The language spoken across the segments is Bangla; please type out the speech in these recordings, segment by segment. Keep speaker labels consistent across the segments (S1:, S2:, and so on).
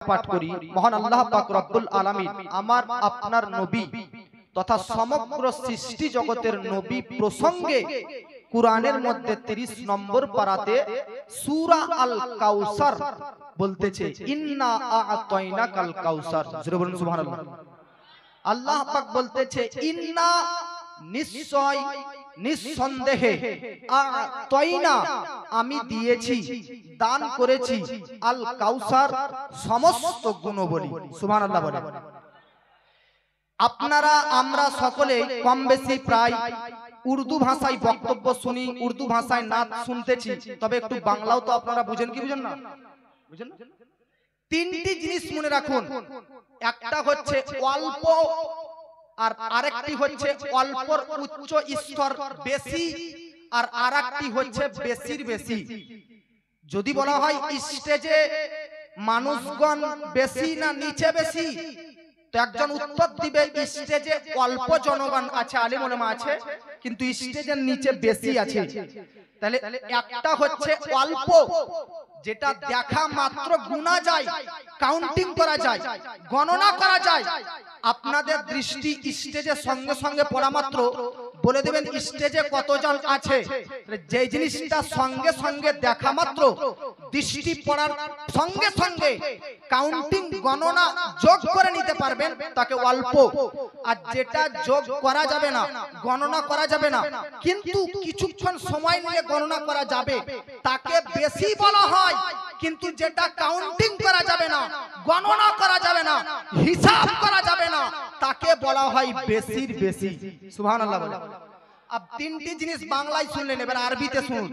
S1: পাঠ করি, মহান আল্লাহ পাক রব্বুল আলামিন আমার আপনার নবী তথা সমগ্র সৃষ্টি জগতের নবী প্রসঙ্গে কুরআনের মধ্যে 30 নম্বর পারাতে সূরা আল কাউসার বলতেছে, ইন্না আ'তাইনাকাল কাউসার। জোরে বলুন সুবহানাল্লাহ। আল্লাহ পাক বলতেছে, ইন্না নিশ্চয় নিঃসন্দেহে আ'তাইনা আমি দিয়েছি, দান করেছি, আল কাউসার সমস্ত গুণবলী। সুবহানাল্লাহ বলেন। আপনারা আমরা সকলে কম বেশি প্রায় উর্দু ভাষায় বক্তব্য শুনি, উর্দু ভাষায় নাচ শুনতেছি, তবে একটু বাংলাও তো আপনারা বুঝেন কি বুঝেন না? বুঝেন না? তিনটি জিনিস মনে রাখুন, একটা হচ্ছে অল্প, আর আরেকটি হচ্ছে অল্পর উচ্চ স্তর বেশি, আর আরেকটি হচ্ছে বেশির বেশি। যদি বলা হয় স্টেজে মানুষগণ বেশি না নিচে বেশি, তো একজন উত্তর দিবে স্টেজে অল্প জনগণ আছে, আলেম ওলামা আছে, কিন্তু স্টেজের নিচে বেশি আছে। তাহলে একটা হচ্ছে অল্প, যেটা দেখা মাত্র গুনা যায়, কাউন্টিং করা যায়, গণনা করা যায়। আপনাদের দৃষ্টি স্টেজের সঙ্গে সঙ্গে পড়া মাত্র বলে দেবেন স্টেজে কতজন আছে। যে জিনিসটা সঙ্গে সঙ্গে দেখা মাত্র দৃষ্টি পড়ার সঙ্গে সঙ্গে কাউন্টিং গণনা যোগ করে নিতে পারবেন, তাকে অল্প। আর যেটা যোগ করা যাবে না, গণনা করা যাবে না, কিন্তু কিছুক্ষণ সময় নিয়ে গণনা করা যাবে, তাকে বেশি বলা হয়। কিন্তু যেটা কাউন্টিং করা যাবে না, গণনা করা যাবে না, হিসাব করা যাবে না, তাকে বলা হয় বেশির বেশি। সুবহানাল্লাহ বলেন। अब তিনটি জিনিস বাংলায় শুনলেন, এবার আরবিতে শুনুন।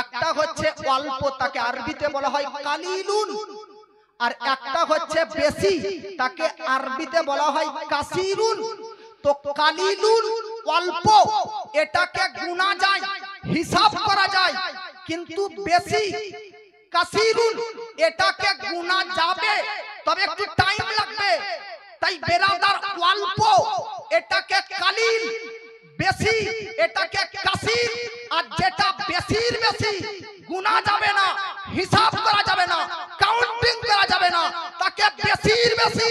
S1: একটা হচ্ছে অল্প, তাকে আরবিতে বলা হয় কালিলুন, আর একটা হচ্ছে বেশি, তাকে আরবিতে বলা হয় কাসিরুন। তো কালিলুন অল্প, এটাকে গুনা যায়, হিসাব করা যায়, কিন্তু বেশি কাসিরুন এটাকে গুনা যাবে, তবে একটু টাইম লাগবে। তাই বেরাদার অল্প এটাকে কালিল, বেশি এটাকে কাসির, আর যেটা বেশির বেশি গুনা যাবে না, হিসাব করা যাবে না, কাউন্টিং করা যাবে না, তাকে বেশির বেশি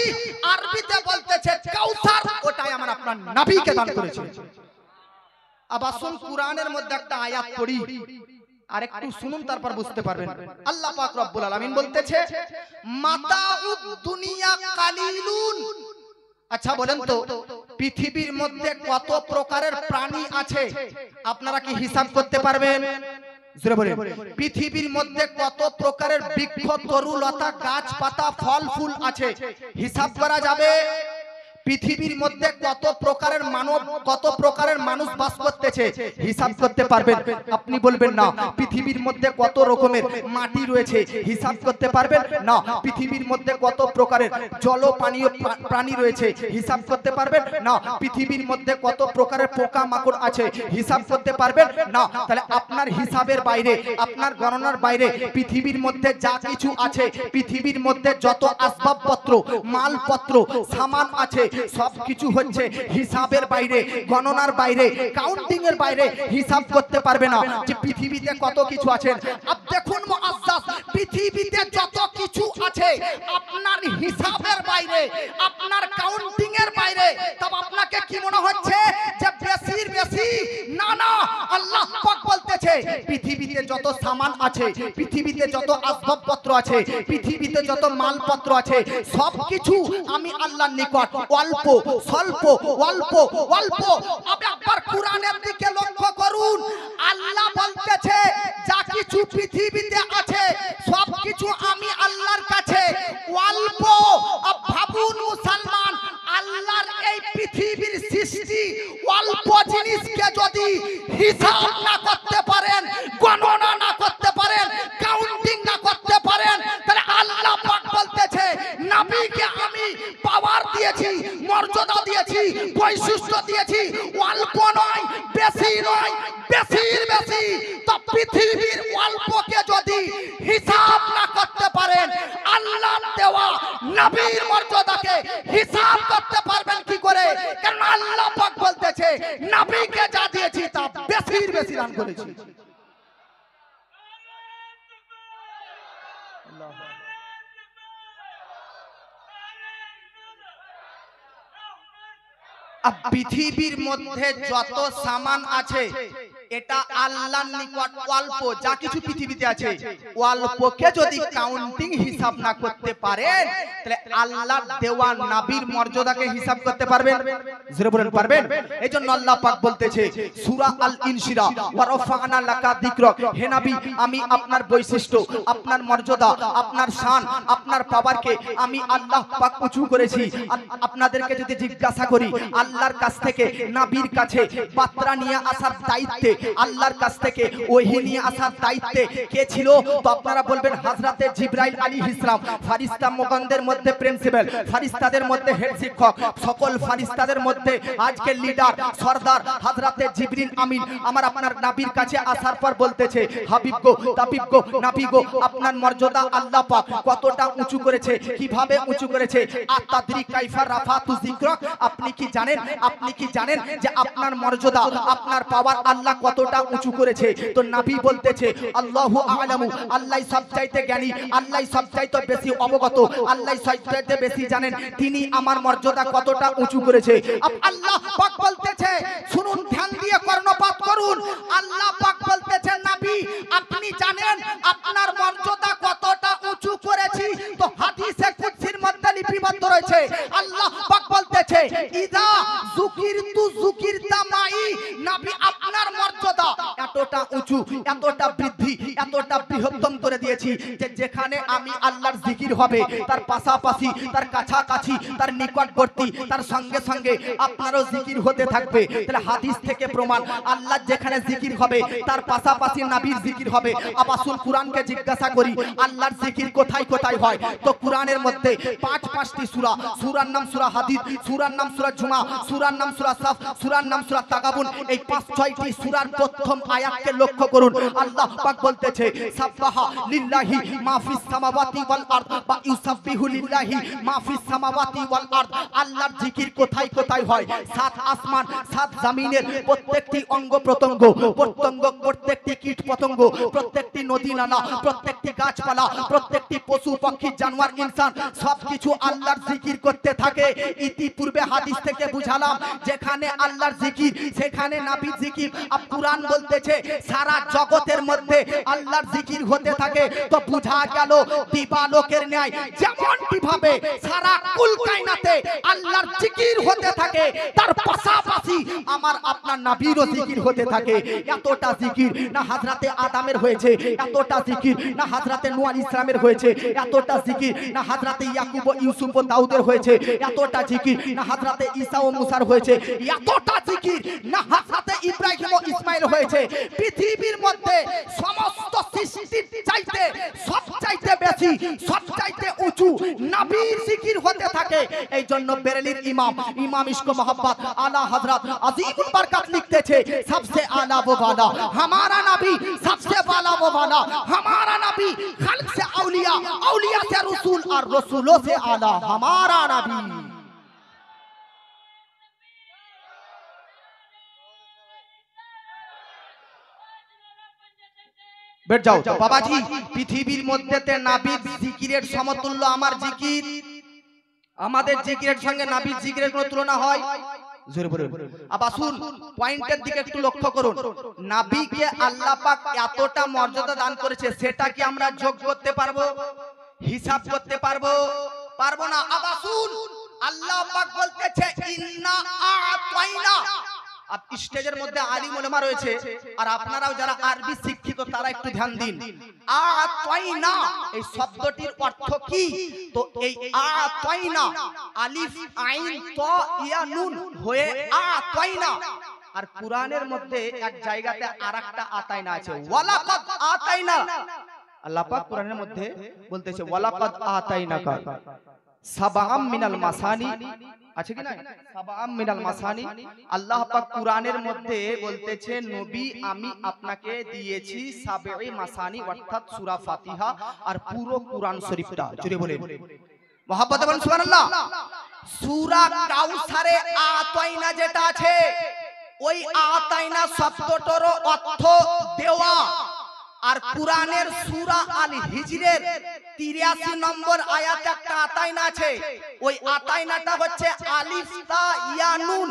S1: আরবিতে বলতেছে কাউসার। ওটাই আমার আপনার নবীকে দান করেছে। আবার শুন, কুরআনের মধ্যে একটা আয়াত পড়ি, আর একটু শুনুন, তারপর বুঝতে পারবেন। আল্লাহ পাক রব্বুল আলামিন বলতেছে, মাতাউদ দুনিয়া কালিলুন। আচ্ছা বলেন তো, পৃথিবীর মধ্যে কত প্রকারের প্রাণী আছে? আপনারা কি হিসাব করতে পারবেন? জোরে বলেন। পৃথিবীর মধ্যে কত প্রকারের বৃক্ষ, তরুলতা, গাছপাতা, ফল ফুল আছে? হিসাব করা যাবে? পৃথিবীর মধ্যে কত প্রকারের মানব, কত প্রকারের মানুষ বাস করতেছে? হিসাব করতে পারবেন? আপনি বলবেন না। পৃথিবীর মধ্যে কত রকমের মাটি রয়েছে? হিসাব করতে পারবেন? না। পৃথিবীর মধ্যে কত প্রকারের জল পানীয় প্রাণী রয়েছে? হিসাব করতে পারবেন? না। পৃথিবীর মধ্যে কত প্রকারের পোকা মাকড় আছে? হিসাব করতে পারবেন? না। তাহলে আপনার হিসাবের বাইরে, আপনার গণনার বাইরে পৃথিবীর মধ্যে যা কিছু আছে, পৃথিবীর মধ্যে যত আসবাবপত্র, মালপত্র, সামান আছে, সবকিছু হচ্ছে হিসাবের বাইরে, গণনার বাইরে, কাউন্টিং এর বাইরে। হিসাব করতে পারবে না যে পৃথিবীতে কত কিছু আছে। আপ দেখুন মুআজ্জাজ, পৃথিবীতে যত কিছু আছে আপনার হিসাবের বাইরে, আপনার কাউন্টিং এর বাইরে, তবে আপনাকে কি মনে হচ্ছে যে বেশির বেশি? না না, আল্লাহ পাক বলতেছে পৃথিবীতে যত সামান আছে, পৃথিবীতে যত আসবাবপত্র আছে, পৃথিবীতে যত মালপত্র আছে, সবকিছু আমি আল্লাহর নিকট অল্প, স্বল্প, অল্প, অল্প। আপনি আবার কুরআনের দিকে লক্ষ্য করুন, আল্লাহ বলতেছে যা কিছু পৃথিবীতে আছে সবকিছু আমি আল্লাহর কাছে অল্প। ভাবুন মুসলমান, আল্লাহর এই পৃথিবীর সৃষ্টি অল্প জিনিসকে যদি হিসাব না করতে পারেন, গণনা না করতে পারেন, কাউন্টিং না করতে পারেন, তাহলে আল্লাহ পাক বলতেছে নবীকে আমি পাওয়ার দিয়েছি, মর্যাদা দিয়েছি, বৈশিষ্ট্য দিয়েছি, অল্প নয়, বেশি নয়, বেশির বেশি। তো পৃথিবীর অল্পকে যদি হিসাব না করতে পারেন, আল্লাহর দেওয়া নবীর মর্যাদাকে হিসাব করতে পারবেন কি করে? কারণ আল্লাহ পাক বলতেছে নবীকে যা দিয়েছি তা বেশির বেশি দান করেছি। পৃথিবীর মধ্যে যত সামান আছে এটা আল্লাহর নিকট অল্প, যা কিছু পৃথিবীতে আছে অল্পকে যদি কাউন্টিং হিসাব না করতে পারেন তাহলে আল্লাহর দেওয়া নবীর মর্যাদাকে হিসাব করতে পারবেন? জোরে বলেন পারবেন? এইজন্য আল্লাহ পাক বলতেছে সূরা আল ইনশিরা ওয়া রাফা'না লাকা যিকরাক, হে নবী আমি আপনার বৈশিষ্ট্য, আপনার মর্যাদা, আপনার শান, আপনার পাওয়ারকে আমি আল্লাহ পাক উঁচু করেছি। আপনাদেরকে যদি জিজ্ঞাসা করি আল্লাহর কাছ থেকে নবীর কাছে বার্তা নিয়ে আসার দায়িত্বে, আল্লাহর কাছ থেকে ওহী নিয়ে আসার দায়িত্বে কে ছিল? তো আপনারা বলবেন হযরতে জিবরাইল আলাইহিস সালাম। ফেরেশতা মুগনদের মধ্যে প্রিন্সিপাল, ফেরেশতাদের মধ্যে হেড শিক্ষক, সকল ফেরেশতাদের মধ্যে আজকে লিডার সরদার হযরতে জিবরিল আমিন আমার আপনার নবীর কাছে আসার পর বলতেছে হাবিব গো, তাবিব গো, নবী গো, আপনার মর্যাদা আল্লাহ পাক কতটা উঁচু করেছে, কিভাবে উঁচু করেছে। আতাদরি কাইফা রাফাতু যিকরাক, আপনি কি জানেন, আপনি কি জানেন যে আপনার মর্যাদা, আপনার পাওয়ার আল্লাহ কতটা উঁচু করেছে? তো নবী বলতেছে আল্লাহু আ'লামু, আল্লাহ সবচাইতে জ্ঞানী, আল্লাহ সবচাইতে বেশি অবগত, আল্লাহ সবচাইতে বেশি জানেন তিনি আমার মর্যাদা কতটা উঁচু করেছে। আল্লাহ পাক বলতেছে, শুনুন ধ্যান দিয়ে কর্ণপাত করুন, আল্লাহ পাক বলতেছে নবী আপনি জানেন আপনার মর্যাদা কতটা উঁচু করেছি? তো হাদিসে কুদসির মধ্যে লিপিবদ্ধ রয়েছে আল্লাহ পাক বলতেছে ইদা যুকিরতু যুকিরতা মাই, নবী আপনার মর্যাদা এতটা উঁচু, এতটা বৃদ্ধি, এতটা বৃহত্তম করে দিয়েছি যে যেখানে আমি আল্লাহর জিকির হবে তার পাশাপাশি, তার কাছাকাছি, তার নিকটবর্তী, তার সঙ্গে সঙ্গে আপনারও জিকির হতে থাকবে। তাহলে হাদিস থেকে প্রমাণ আল্লাহ যেখানে জিকির হবে তার পাশাপাশি নবীর জিকির হবে। আবার আসুন কোরআনকে জিজ্ঞাসা করি আল্লাহর জিকির কোথায় কোথায় হয়? তো কোরআনের মধ্যে পাঁচটি সূরা, সূরার নাম সূরা হাদিদ, সূরার নাম সূরা জুমা, সূরার নাম সূরা সাফ, সূরার নাম সূরা তাগাবুন। এই 5-6টি সূরার প্রথম আয়াতকে লক্ষ্য করুন, আল্লাহ পাক বলতেছে সাব্বাহা লিল্লাহি মা ফিস সামাওয়াতি ওয়াল আরদ বা ইউসাব্বিহু লিল্লাহি মা ফিস সামাওয়াতি ওয়াল আরদ। আল্লাহর জিকির কোথায় কোথায় হয়? 7 আসমান 7 জমিনের প্রত্যেকটি অঙ্গ প্রত্যঙ্গ, প্রত্যেকটি কীট পতঙ্গ, প্রত্যেকটি নদী নালা, প্রত্যেকটি গাছপালা, প্রত্যেকটি পশু পাখি জানোয়ার ইনসান সবকিছু আল্লাহর জিকির করতে থাকে। ইতিপূর্বে হাদিস থেকে বুঝালাম যেখানে আল্লাহর জিকির সেখানে নবীর জিকির। আর কুরআন বলতেছে সারা জগতের মধ্যে আল্লাহর জিকির হতে থাকে। তো বুঝা গেল দিবালোকের ন্যায় যেমনটি ভাবে সারা কুল কায়নাতে আল্লাহর জিকির হতে থাকে তার পাশাপাশি আমার আপনার নবীরও জিকির হতে থাকে। এতটা জিকির না হযরতে আদমের হয়েছে, এতটা জিকির না হযরতে নূহ আলাইহিস সালামের হয়েছে, এতটা জিকির না হযরতে ইয়াকুব ও ইউসুফ ও দাউদের হয়েছে, এতটা জিকির না হযরতে ঈসা ও মুসার হয়েছে, এতটা জিকির না হযরতে ইব্রাহিম ও ইসমাইল হয়েছে। পৃথিবীর মধ্যে সমস্ত সৃষ্টির চাইতে সবচাইতে বেশি, সবচাইতে উঁচু নবীর জিকির হতে থাকে। এই জন্য বেরেলির ইমাম ইশক মোহাম্মদ আলা হযরত আজিমুল বরকত লিখতেছে सबसे आला वो वाला हमारा नबी, सबसे वाला वो वाला हमारा नबी, खल्क से औलिया, औलिया से रसूल और रसूलों से आला हमारा नबी। बैठ जाओ बाबा जी, পৃথিবীর মধ্যেতে নবীর জিকিরের সমতুল্য আমার জিকির। আমাদের জিকিরের সঙ্গে নবীর জিকিরের কোনো তুলনা হয়? জোরে বলুন। আবার আসুন পয়েন্টের দিকে একটু লক্ষ্য করুন, নবীকে আল্লাহ পাক এতটা মর্যাদা দান করেছে, সেটা কি আমরা যোগ করতে পারবো, হিসাব করতে পারবো? পারবো না। আবার আসুন আল্লাহ পাক বলতেছে ইন্না আ'তাইনা। আপ স্টেজের মধ্যে আলিম উলামা রয়েছে আর আপনারাও যারা আরবি শিক্ষিত তারা একটু ধ্যান দিন। আ'তাইনা এই শব্দটির অর্থ কি? তো এই আ'তাইনা আলিফ আইন ত ইয়া নুন হয়ে আ'তাইনা। আর কুরআনের মধ্যে এক জায়গাতে আরেকটা আতাইনা আছে, ওয়ালাকাদ আতাইনা। আল্লাহ পাক কুরআনের মধ্যে বলতেছে ওয়ালাকাদ আতাইনাকা সাবআম মিনাল মাসানি, আছে কি না? সাবআম মিনাল মাসানি। আল্লাহ পাক কুরআনের মধ্যে বলতেছে নবী আমি আপনাকে দিয়েছি সাবঈ মাসানি অর্থাৎ সূরা ফাতিহা আর পুরো কুরআন শরীফটা। জোরে বলেন মুহাব্বতে বলেন সুবহানাল্লাহ। সূরা কাউসারে আতাইনা যেটা আছে ওই আতাইনা শব্দটার অর্থ দেওয়া। আর কুরআনের সূরা আল হিজরের 83 নম্বর আয়াতে একটা আতাইনা আছে, ওই আতাইনাটা হচ্ছে আলিফ তা ইয়া নুন।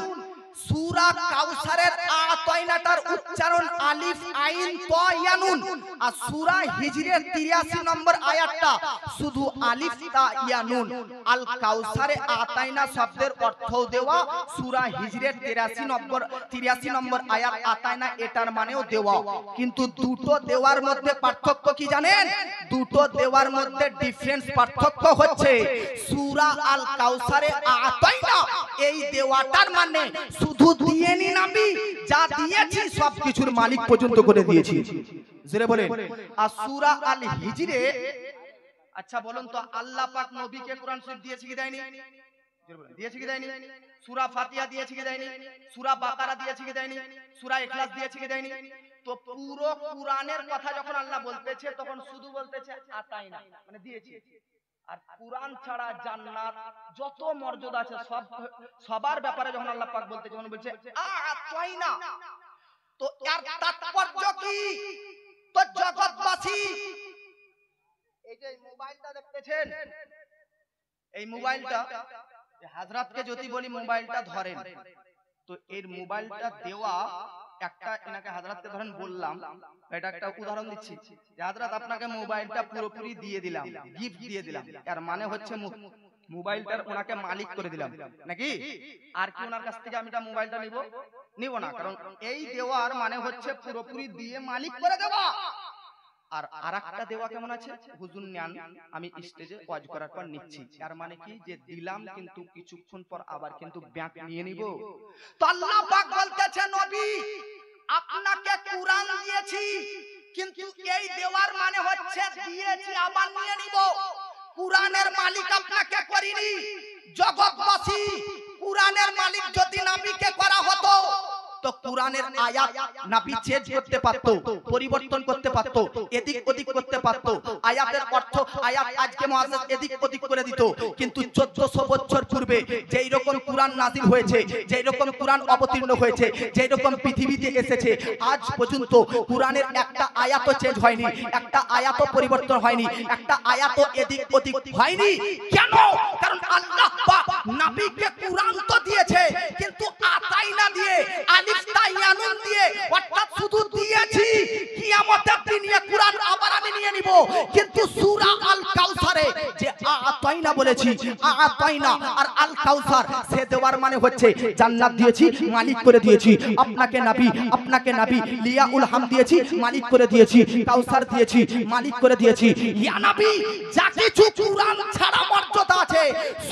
S1: সূরা কাউসারের আতাইনাটার উচ্চারণ আলিফ আইন তা ইয়া নুন, আর সূরা হিজরের 83 নম্বর আয়াতটা শুধু আলিফ তা ইয়া নুন। আল কাউসারে আতাইনা শব্দের অর্থ দেওয়া, সূরা হিজরের 83 নম্বর আয়াত আতাইনা এটার মানেও দেওয়া। কিন্তু দুটো দেওয়ার মধ্যে পার্থক্য কি জানেন? দুটো দেওয়ার মধ্যে ডিফারেন্স পার্থক্য হচ্ছে সূরা আল কাউসারে আতাইনা এই দেওয়াটার মানে শুধু দিয়েনি নবী, যা দিয়েছি সবকিছুর মালিক পর্যন্ত করে দিয়েছি। জোরে বলেন। আর সূরা আল হিজরে, আচ্ছা বলুন তো, আল্লাহ পাক নবীকে কোরআন শরীফ দিয়েছে কি দেয়নি? দিয়েছে কি দেয়নি? সূরা ফাতিহা দিয়েছে কি দেয়নি? সূরা বাকারা দিয়েছে কি দেয়নি? সূরা ইখলাস দিয়েছে কি দেয়নি? তো পুরো কুরআনের কথা যখন আল্লাহ বলতেছে তখন শুধু বলতেছে আতাইনা, মানে দিয়েছি। আর কুরআন ছাড়া জান্নাত যত মর্যাদা আছে সবার ব্যাপারে যখন আল্লাহ পাক বলতে যখন বলছে আতাইনা, তো এর তাৎপর্য কি? তো জগৎবাসী এই যে মোবাইলটা দেখতেছেন, এই মোবাইলটা হযরতকে যদি বলি মোবাইলটা ধরেন, তো এর মোবাইলটা দেওয়া একটা, এনাকে হযরতকে ধরেন বললাম, এটা একটা উদাহরণ দিচ্ছি যে হযরত আপনাকে মোবাইলটা পুরোপুরি দিয়ে দিলাম, গিফট দিয়ে দিলাম, এর মানে হচ্ছে মোবাইলটার ওনাকে মালিক করে দিলাম নাকি? আর কি ওনার কাছ থেকে আমি এটা মোবাইলটা নিব না, কারণ এই দেওয়ার মানে হচ্ছে পুরোপুরি দিয়ে মালিক করে দেওয়া। আর আরেকটা দেওয়া কেমন আছে? হুজুর নেন, আমি স্টেজে ওয়াজ করার পর নিচ্ছি, এর মানে কি যে দিলাম কিন্তু কিছুক্ষণ পর আবার কিন্তু ব্যাক নিয়ে নিব। তো আল্লাহ পাক বলতেছে নবী আপনাকে কুরআন দিয়েছি, কিন্তু এই দেওয়ার মানে হচ্ছে দিয়েছি আবার নিয়ে নিব। কুরআনের মালিক আপনাকে করিনি। জগৎবাসী কুরআনের মালিক যদি নবীকে করা হতো তো কুরআনের আয়াত নবী চেঞ্জ করতে পারত, পরিবর্তন করতে পারত, এদিক ওদিক করতে পারত, আয়াতের অর্থ আয়াত আজকে মুআজ্জিজ এদিক ওদিক করে দিত। কিন্তু 1400 বছর পূর্বে যেই রকম কুরআন নাযিল হয়েছে, যেই রকম কুরআন অবতীর্ণ হয়েছে, যেই রকম পৃথিবীতে এসেছে, আজ পর্যন্ত কুরআনের একটা আয়াতও চেঞ্জ হয়নি, একটা আয়াতও পরিবর্তন হয়নি, একটা আয়াতও এদিক ওদিক হয়নি। কেন? কারণ আল্লাহ পাক নবীকে কুরআন তো দিয়েছে, কিন্তু আতাইনা দিয়ে আলিফ তা ইয়া নুন দিয়ে, অর্থাৎ শুধু দিয়েছি, কিয়ামতের দিন এই কুরআন আবার আমি নিয়ে নিব। কিন্তু সূরা আল কাউসারে যে আতাইনা বলেছি, আতাইনা আর আল কাউসার, সে দেওয়ার মানে হচ্ছে জান্নাত দিয়েছি, মালিক করে দিয়েছি। আপনাকে নবী লিয়াউল হাম দিয়েছি, মালিক করে দিয়েছি। কাউসার দিয়েছি, মালিক করে দিয়েছি। ইয়া নবী যা কিছু কুরআন ছাড়া মর্যাদা আছে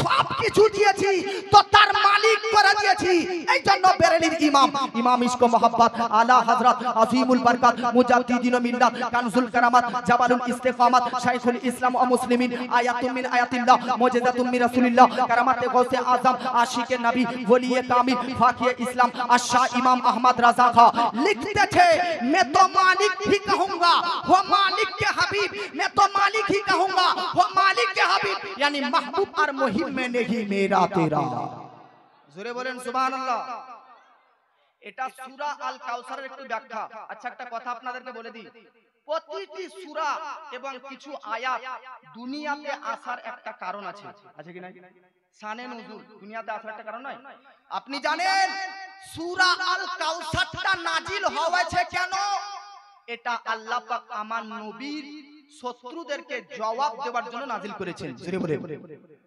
S1: সব কিছু দিয়েছি, তো তার মালিক করে দিয়েছি। এই জন্য বেরেলির ইমাম ইশক মোহাব্বত আলা হযরত আজিমুল বরকত মুজাদ্দিদিন মিল্লাত কানজুল কারামাত জাবালুল ইস্তিকামাত শাইখুল ইসলাম ও মুসলিমিন আয়াতুম মিন আয়াতিল্লাহ মুজিজাতুম মিন রাসূলিল্লাহ কারামাতে গৌসে আযম আশিকে নবী ওলিয়ে কামিল ফাকিয়ে ইসলাম আশা ইমাম আহমদ রাজা খা লিখতেছে, मैं तो मालिक ही कहूंगा वो मालिक के हबीब, मैं तो मालिक ही कहूंगा वो मालिक के हबीब, यानी महबूब और मुहिब में नहीं मेरा तेरा। জোরে বলেন সুবহানাল্লাহ। এটা সূরা আল কাউসারের একটু ব্যাখ্যা। আচ্ছা একটা কথা আপনাদেরকে বলে দিই, প্রতিটি সূরা এবং কিছু আয়াত দুনিয়াতে আসার একটা কারণ আছে, আছে কি না? শানে নুজুল, দুনিয়াতে আসার একটা কারণ নয়। আপনি জানেন সূরা আল কাউসারটা নাজিল হয়েছে কেন? এটা আল্লাহ পাক আমার নবীর শত্রুদেরকে জবাব দেওয়ার জন্য নাজিল করেছেন।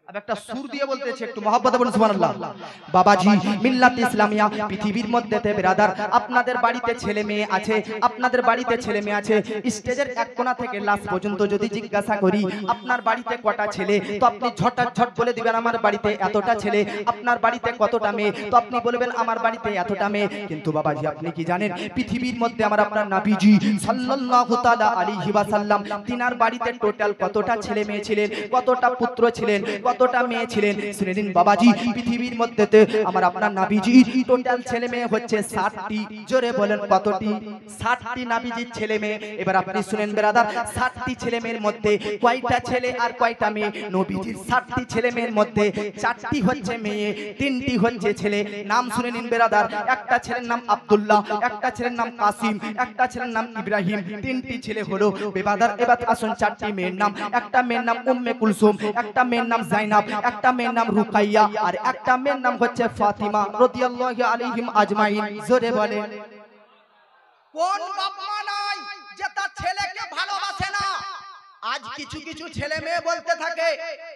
S1: अब একটা সুর দিয়ে বলতেছে, একটু মহব্বতে বলুন সুবহানাল্লাহ। বাবাজি মিল্লাত ইসলামিয়া পৃথিবীর মধ্যেতে ব্রাদার, আপনাদের বাড়িতে ছেলে মেয়ে আছে, আপনাদের বাড়িতে ছেলে মেয়ে আছে, স্টেজের এক কোণা থেকে লাস্ট পর্যন্ত যদি জিজ্ঞাসা করি আপনার বাড়িতে কটা ছেলে, তো আপনি ঝটাঝট বলে দিবেন আমার বাড়িতে এতটা ছেলে। আপনার বাড়িতে কতটা মেয়ে, তো আপনি বলবেন আমার বাড়িতে এতটা মেয়ে। কিন্তু বাবাজি আপনি কি জানেন পৃথিবীর মধ্যে আমার আপনার নবীজি সাল্লাল্লাহু তাআলা আলাইহি ওয়াসাল্লাম তিনার বাড়িতে টোটাল কতটা ছেলে মেয়ে ছিলেন, কতটা পুত্র ছিলেন, কতটা মেয়ে ছিলেন শুনে নিন বাবাজি। পৃথিবীর মধ্যে আমার আপনার নবীজি টোটাল ছেলে মেয়ে হচ্ছে 60টি। জোরে বলেন কতটি? 60টি নবীজির ছেলে মেয়ে। এবার আপনি শুনেন ব্রাদার, 60টি ছেলে মেয়ের মধ্যে কয়টা ছেলে আর কয়টা মেয়ে? নবীজির 60টি ছেলে মেয়ের মধ্যে 4টি হচ্ছে মেয়ে, 3টি হচ্ছে ছেলে। নাম শুনে নিন ব্রাদার, একটা ছেলের নাম আব্দুল্লাহ, একটা ছেলের নাম কাসিম, একটা ছেলের নাম ইব্রাহিম, 3টি ছেলে হলো বেবাদার। এবার আসুন 4টি মেয়ের নাম। একটা মেয়ের নাম উম্মে কুলসুম, একটা মেয়ের নাম জাইনাব, একটা মেয়ের নাম রুকাইয়া, আর একটা মেয়ের নাম হচ্ছে ফাতিমা রাদিয়াল্লাহু আলাইহিম আজমাইন। জোরে বলেন কোন বাপ মা নাই যে তার ছেলেকে ভালোবাসে না? আজ কিছু কিছু ছেলে মেয়ে বলতে থাকে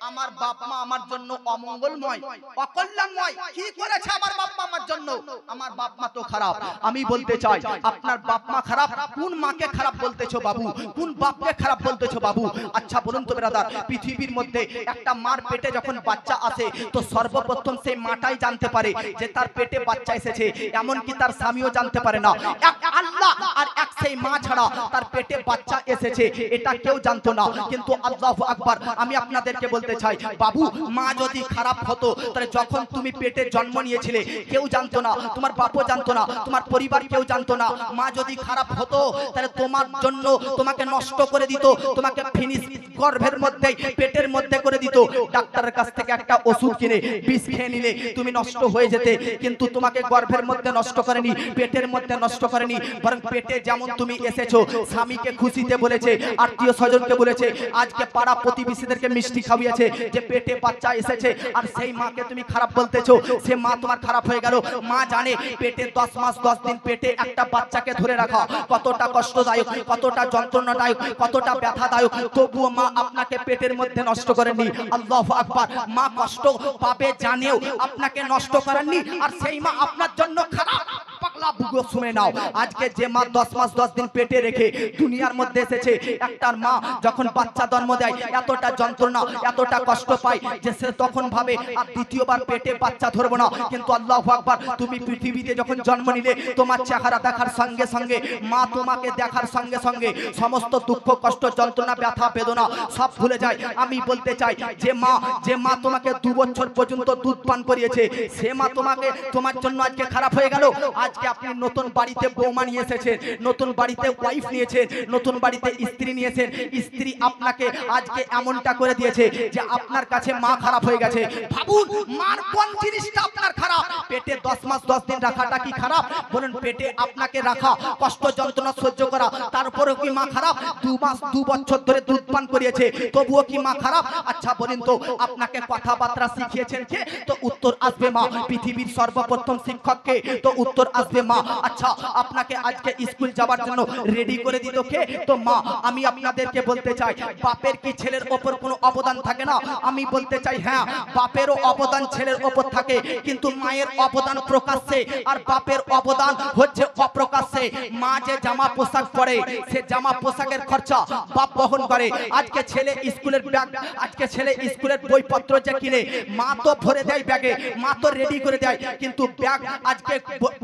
S1: আমার বাপ মা আমার জন্য অমঙ্গলময়, অকল্যাণময়। কি করেছে আমার বাপ মা আমার জন্য? আমার বাপ মা তো খারাপ। আমি বলতে চাই আপনার বাপ মা খারাপ, কোন মাকে খারাপ বলতেছো বাবু? কোন বাপকে খারাপ বলতেছো বাবু? আচ্ছা বলুন তো ব্রাদার, পৃথিবীর মধ্যে একটা মার পেটে যখন বাচ্চা আসে তো সর্বপ্রথম সেই মাটাই জানতে পারে যে তার পেটে বাচ্চা এসেছে, এমনকি তার স্বামীও জানতে পারে না। এক আল্লাহ আর এক সেই মা ছাড়া তার পেটে বাচ্চা এসেছে এটা কেউ জানতো না। কিন্তু আল্লাহু আকবার, আমি আপনাদেরকে বলতে চাই বাবু, মা যদি খারাপ হতো তাহলে যখন তুমি পেটে জন্ম নিয়েছিলে কেউ জানতো না, তোমার বাপও জানতো না, তোমার পরিবার কেউ জানতো না। মা যদি খারাপ হতো তাহলে তোমার জন্য তোমাকে নষ্ট করে দিত, তোমাকে ফিনিশ গর্ভের মধ্যে পেটের মধ্যে করে দিত। ডাক্তারের কাছ থেকে একটা ওষুধ কিনে বিষ খেয়ে নিলে তুমি নষ্ট হয়ে যেতে, কিন্তু তোমাকে গর্ভের মধ্যে নষ্ট করেনি, পেটের মধ্যে নষ্ট করেনি, বরং পেটে যেমন তুমি এসেছো স্বামীকে খুশিতে বলেছে, আত্মীয় স্বজনকে বলেছে, আজকে পাড়া প্রতিবেশীদেরকে মিষ্টি খাওয়িয়েছে যে পেটে বাচ্চা এসেছে, আর সেই মাকে তুমি খারাপ বলতেছো, সে মা তোমার খারাপ হয়ে গেল। মা জানে পেটে 10 মাস 10 দিন পেটে একটা বাচ্চাকে ধরে রাখা কতটা কষ্টদায়ক, কতটা যন্ত্রণাদায়ক, কতটা ব্যথাদায়ক, তবুও মা আপনাকে পেটের মধ্যে নষ্ট করেননি। আল্লাহু আকবার, মা কষ্ট পাবে জানেও আপনাকে নষ্ট করেননি, আর সেই মা আপনার জন্য খারাপ। পাগলা বুগো শুনে নাও, আজকে যে মা 10 মাস 10 দিন পেটে রেখে দুনিয়ার মধ্যে এসেছে, একটার মা যখন বাচ্চা জন্ম দেয় এতটা যন্ত্রণা, এতটা কষ্ট পায় যে সে তখন ভাবে আর দ্বিতীয়বার পেটে বাচ্চা ধরবো না। কিন্তু আল্লাহু আকবার, তুমি পৃথিবীতে যখন জন্ম নিলে তোমার চেহারা দেখার সঙ্গে সঙ্গে মা তোমাকে দেখার সঙ্গে সঙ্গে সমস্ত দুঃখ কষ্ট যন্ত্রণা ব্যথা বেদনা সব ভুলে যায়। আমি বলতে চাই যে মা তোমাকে 2 বছর পর্যন্ত দুধ পান করিয়েছে সে মা তোমার জন্য আজকে খারাপ হয়ে গেল। আজকে আপনি নতুন বাড়িতে বৌমা নিয়ে এসেছেন, নতুন বাড়িতে ওয়াইফ নিয়েছেন, নতুন বাড়িতে স্ত্রী নিয়েছেন, স্ত্রী আপনাকে আজকে এমনটা করে দিয়েছে যে আপনার কাছে মা খারাপ হয়ে গেছে। ভাবুন মার কোন জিনিসটা আপনার খারাপ? পেটে 10 মাস 10 দিন রাখাটা কি খারাপ? বলুন, পেটে আপনাকে রাখা, কষ্ট যন্ত্রণা সহ্য করা, তারপরেও কি মা খারাপ? 2 মাস 2 বছর ধরে দুধ পান করিয়েছে তবুও কি মা খারাপ? আচ্ছা বলেন তো, আপনাকে কথাবার্তা শিখিয়েছেন কে? তো উত্তর আসবে মা। পৃথিবীর সর্বপ্রথম শিক্ষককে? তো উত্তর আসবে মা। আচ্ছা, আপনাকে আজকে স্কুল যাওয়ার জন্য রেডি করে দিত কে? তো মা। আমি আপনাদেরকে বলতে চাই, বাপের কি ছেলের ওপর কোনো অবদান থাকে না? আমি বলতে চাই হ্যাঁ, বাপেরও অবদান ছেলের ওপর থাকে, কিন্তু মায়ের অবদান প্রকাশ্যে আর বাপের অবদান হচ্ছে অপ্রকাশ্যে। মা যে জামা পোশাক পরে সে জামা পোশাকের খরচা বাপ বহন করে। আজকে ছেলে স্কুলের ব্যাগ, আজকে ছেলে স্কুলের বইপত্র যে কিনে মা তো ভরে দেয় ব্যাগে, মা তো রেডি করে দেয়, কিন্তু ব্যাগ আজকে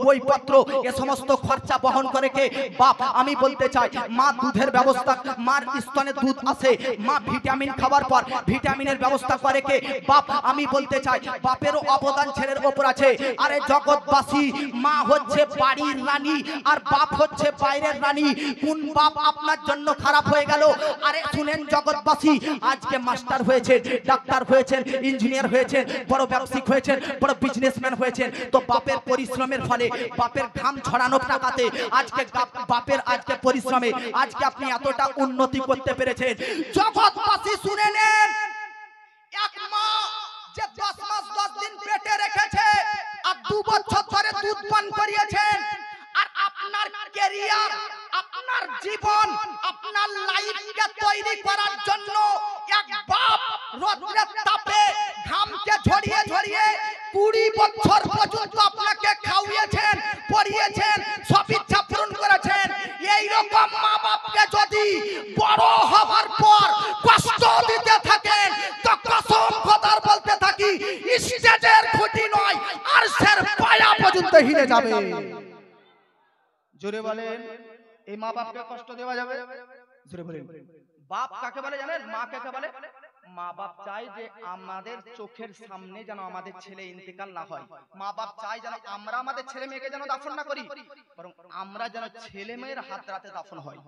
S1: বইপত্র এ সমস্ত খরচা বহন করে কে? বাপ। আমি বলতে চাই মা দুধের ব্যবস্থা, মার স্তনে দুধ আসে, মা ভিটামিন খাবার পর ভিটামিনের ব্যবস্থা করে কে? বাপ। আমি বলতে চাই বাপেরও অবদান ছেলের ওপর আছে। আরে জগৎবাসী, মা হচ্ছে বাড়ির রানী আর বাপ হচ্ছে বাইরের রানী। কোন বাপ আপনার জন্য খারাপ হয়ে গেল? আরে শুনেন জগৎবাসী, আজকে মাস্টার হয়েছে, ডাক্তার হয়েছেন, ইঞ্জিনিয়ার হয়েছেন, বড় ব্যবসায়িক হয়েছেন, বড় বিজনেসম্যান হয়েছেন, তো বাপের পরিশ্রমের ফলে, বাপের ঘাম ঝরানো টাকাতে আজকে বাপের আজকে পরিশ্রমে আজকে আপনি এতটা উন্নতি করতে পেরেছেন। জগৎবাসী শুনে নেন, এক মা যে 10 মাস 10 দিন পেটে রেখেছে আর 2 বছর ধরে দুধ পান করিয়েছেন, আর আপনার ক্যারিয়ার, আপনার জীবন, আপনার লাইফকে তৈরি করার জন্য এক বাপ রোদের তাপে ঘামকে ঝরিয়ে ঝরিয়ে 20 বছর পর্যন্ত আপনাকে খাওয়িয়েছেন, পড়িয়েছেন, সব ইচ্ছা পূরণ করেছেন। এই রকম মা বাপকে যদি বড় হওয়ার পর কষ্ট দিতে থাকেন তো কসম খোদার বলতে থাকি স্টেজের খুঁটি নয় আর সের পায়া পর্যন্ত হিলে যাবে। জোরে বলেন, এই মা বাপকে কষ্ট দেওয়া যাবে? জোরে বলেন। বাপ কাকে বলে জানেন? মা কাকে বলে? মা বাপ চাই যে আমাদের চোখের সামনে যেন আমাদের ছেলে ইন্তেকাল না হয়। মা বাপ চাই যেন আমরা আমাদের ছেলে মেয়েকে যেন দাফন না করি, বরং আমরা যেন ছেলে মেয়ের হাত রাতে দাফন হয়।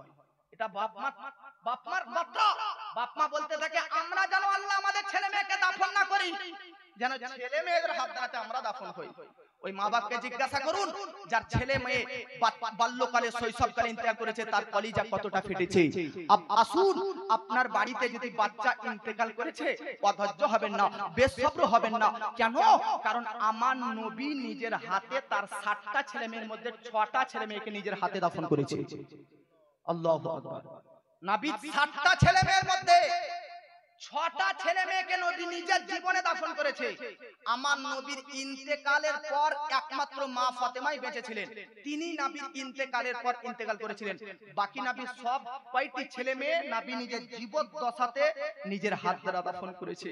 S1: এটা বাপ মার বার্তা। বাপ মা বলতে থাকে আমরা যেন আল্লাহ আমাদের ছেলে মেয়েকে দাফন না করি, যেন ছেলে মেয়েদের হাত রাতে আমরা দাফন হই। ওই মা বাপকে জিজ্ঞাসা করুন, যার ছেলে মেয়ে বাল্যকালে শৈশবকালে ইন্তেকাল করেছে, তার কলিজা কতটা ফেটেছে। আসুন, আপনার বাড়িতে যদি বাচ্চা ইন্তেকাল করেছে, অধৈর্য হবেন না, বেসব্র হবেন না। কেন? কারণ আমার নবী নিজের হাতে তার 60টা ছেলে মেয়ের মধ্যে 6টা ছেলে মেয়েকে নিজের হাতে দাফন করেছে। আল্লাহু আকবার। নবী 60টা ছেলে মেয়ের মধ্যে 6টা ছেলে মেয়েকে নবী নিজের জীবনে দাফন করেছে। আমার নবীর ইন্তেকালের পর একমাত্র মা ফাতেমাই বেঁচে ছিলেন। তিনি নবীর ইন্তেকালের পর ইন্তেকাল করেছিলেন। বাকি নবীর সব কয়টি ছেলে মেয়ে নবী নিজের জীবদ্দশাতে নিজের হাত দ্বারা দাফন করেছে।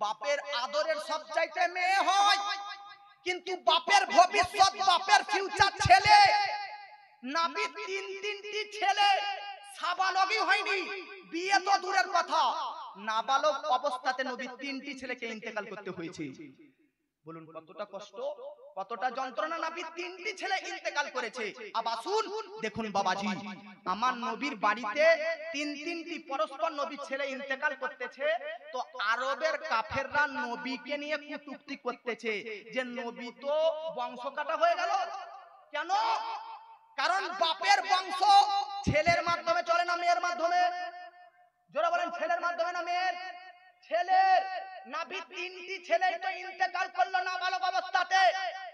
S1: বাপের আদরের সবচাইতে মেয়ে হয়, কিন্তু বাপের ভবিষ্যৎ, বাপের ফিউচার ছেলে। নবীর তিনটি ছেলে সাবালগই হয়নি, বিয়ে তো দূরের কথা, নাবালক অবস্থাতে নবী 3টি ছেলেকে ইন্তেকাল করতে হয়েছে। বলুন কতটা কষ্ট, কতটা যন্ত্রণা। নবী 3টি ছেলে ইন্তেকাল করেছে। আবার আসুন দেখুন বাবাজি, আমার নবীর বাড়িতে 3টি পরস্পর নবীর ছেলে ইন্তেকাল করতেছে, তো আরবের কাফেররা নবীকে নিয়ে কটূক্তি করতেছে যে নবী তো বংশ কাটা হয়ে গেল। কেন? কারণ বাপের বংশ ছেলের মাধ্যমে চলে না মেয়ের মাধ্যমে? যারা বলেন ছেলের মাধ্যমে না মেয়ের? ছেলের। নবী 3টি ছেলেই তো ইন্তেকাল করলো নাবালক অবস্থাতে।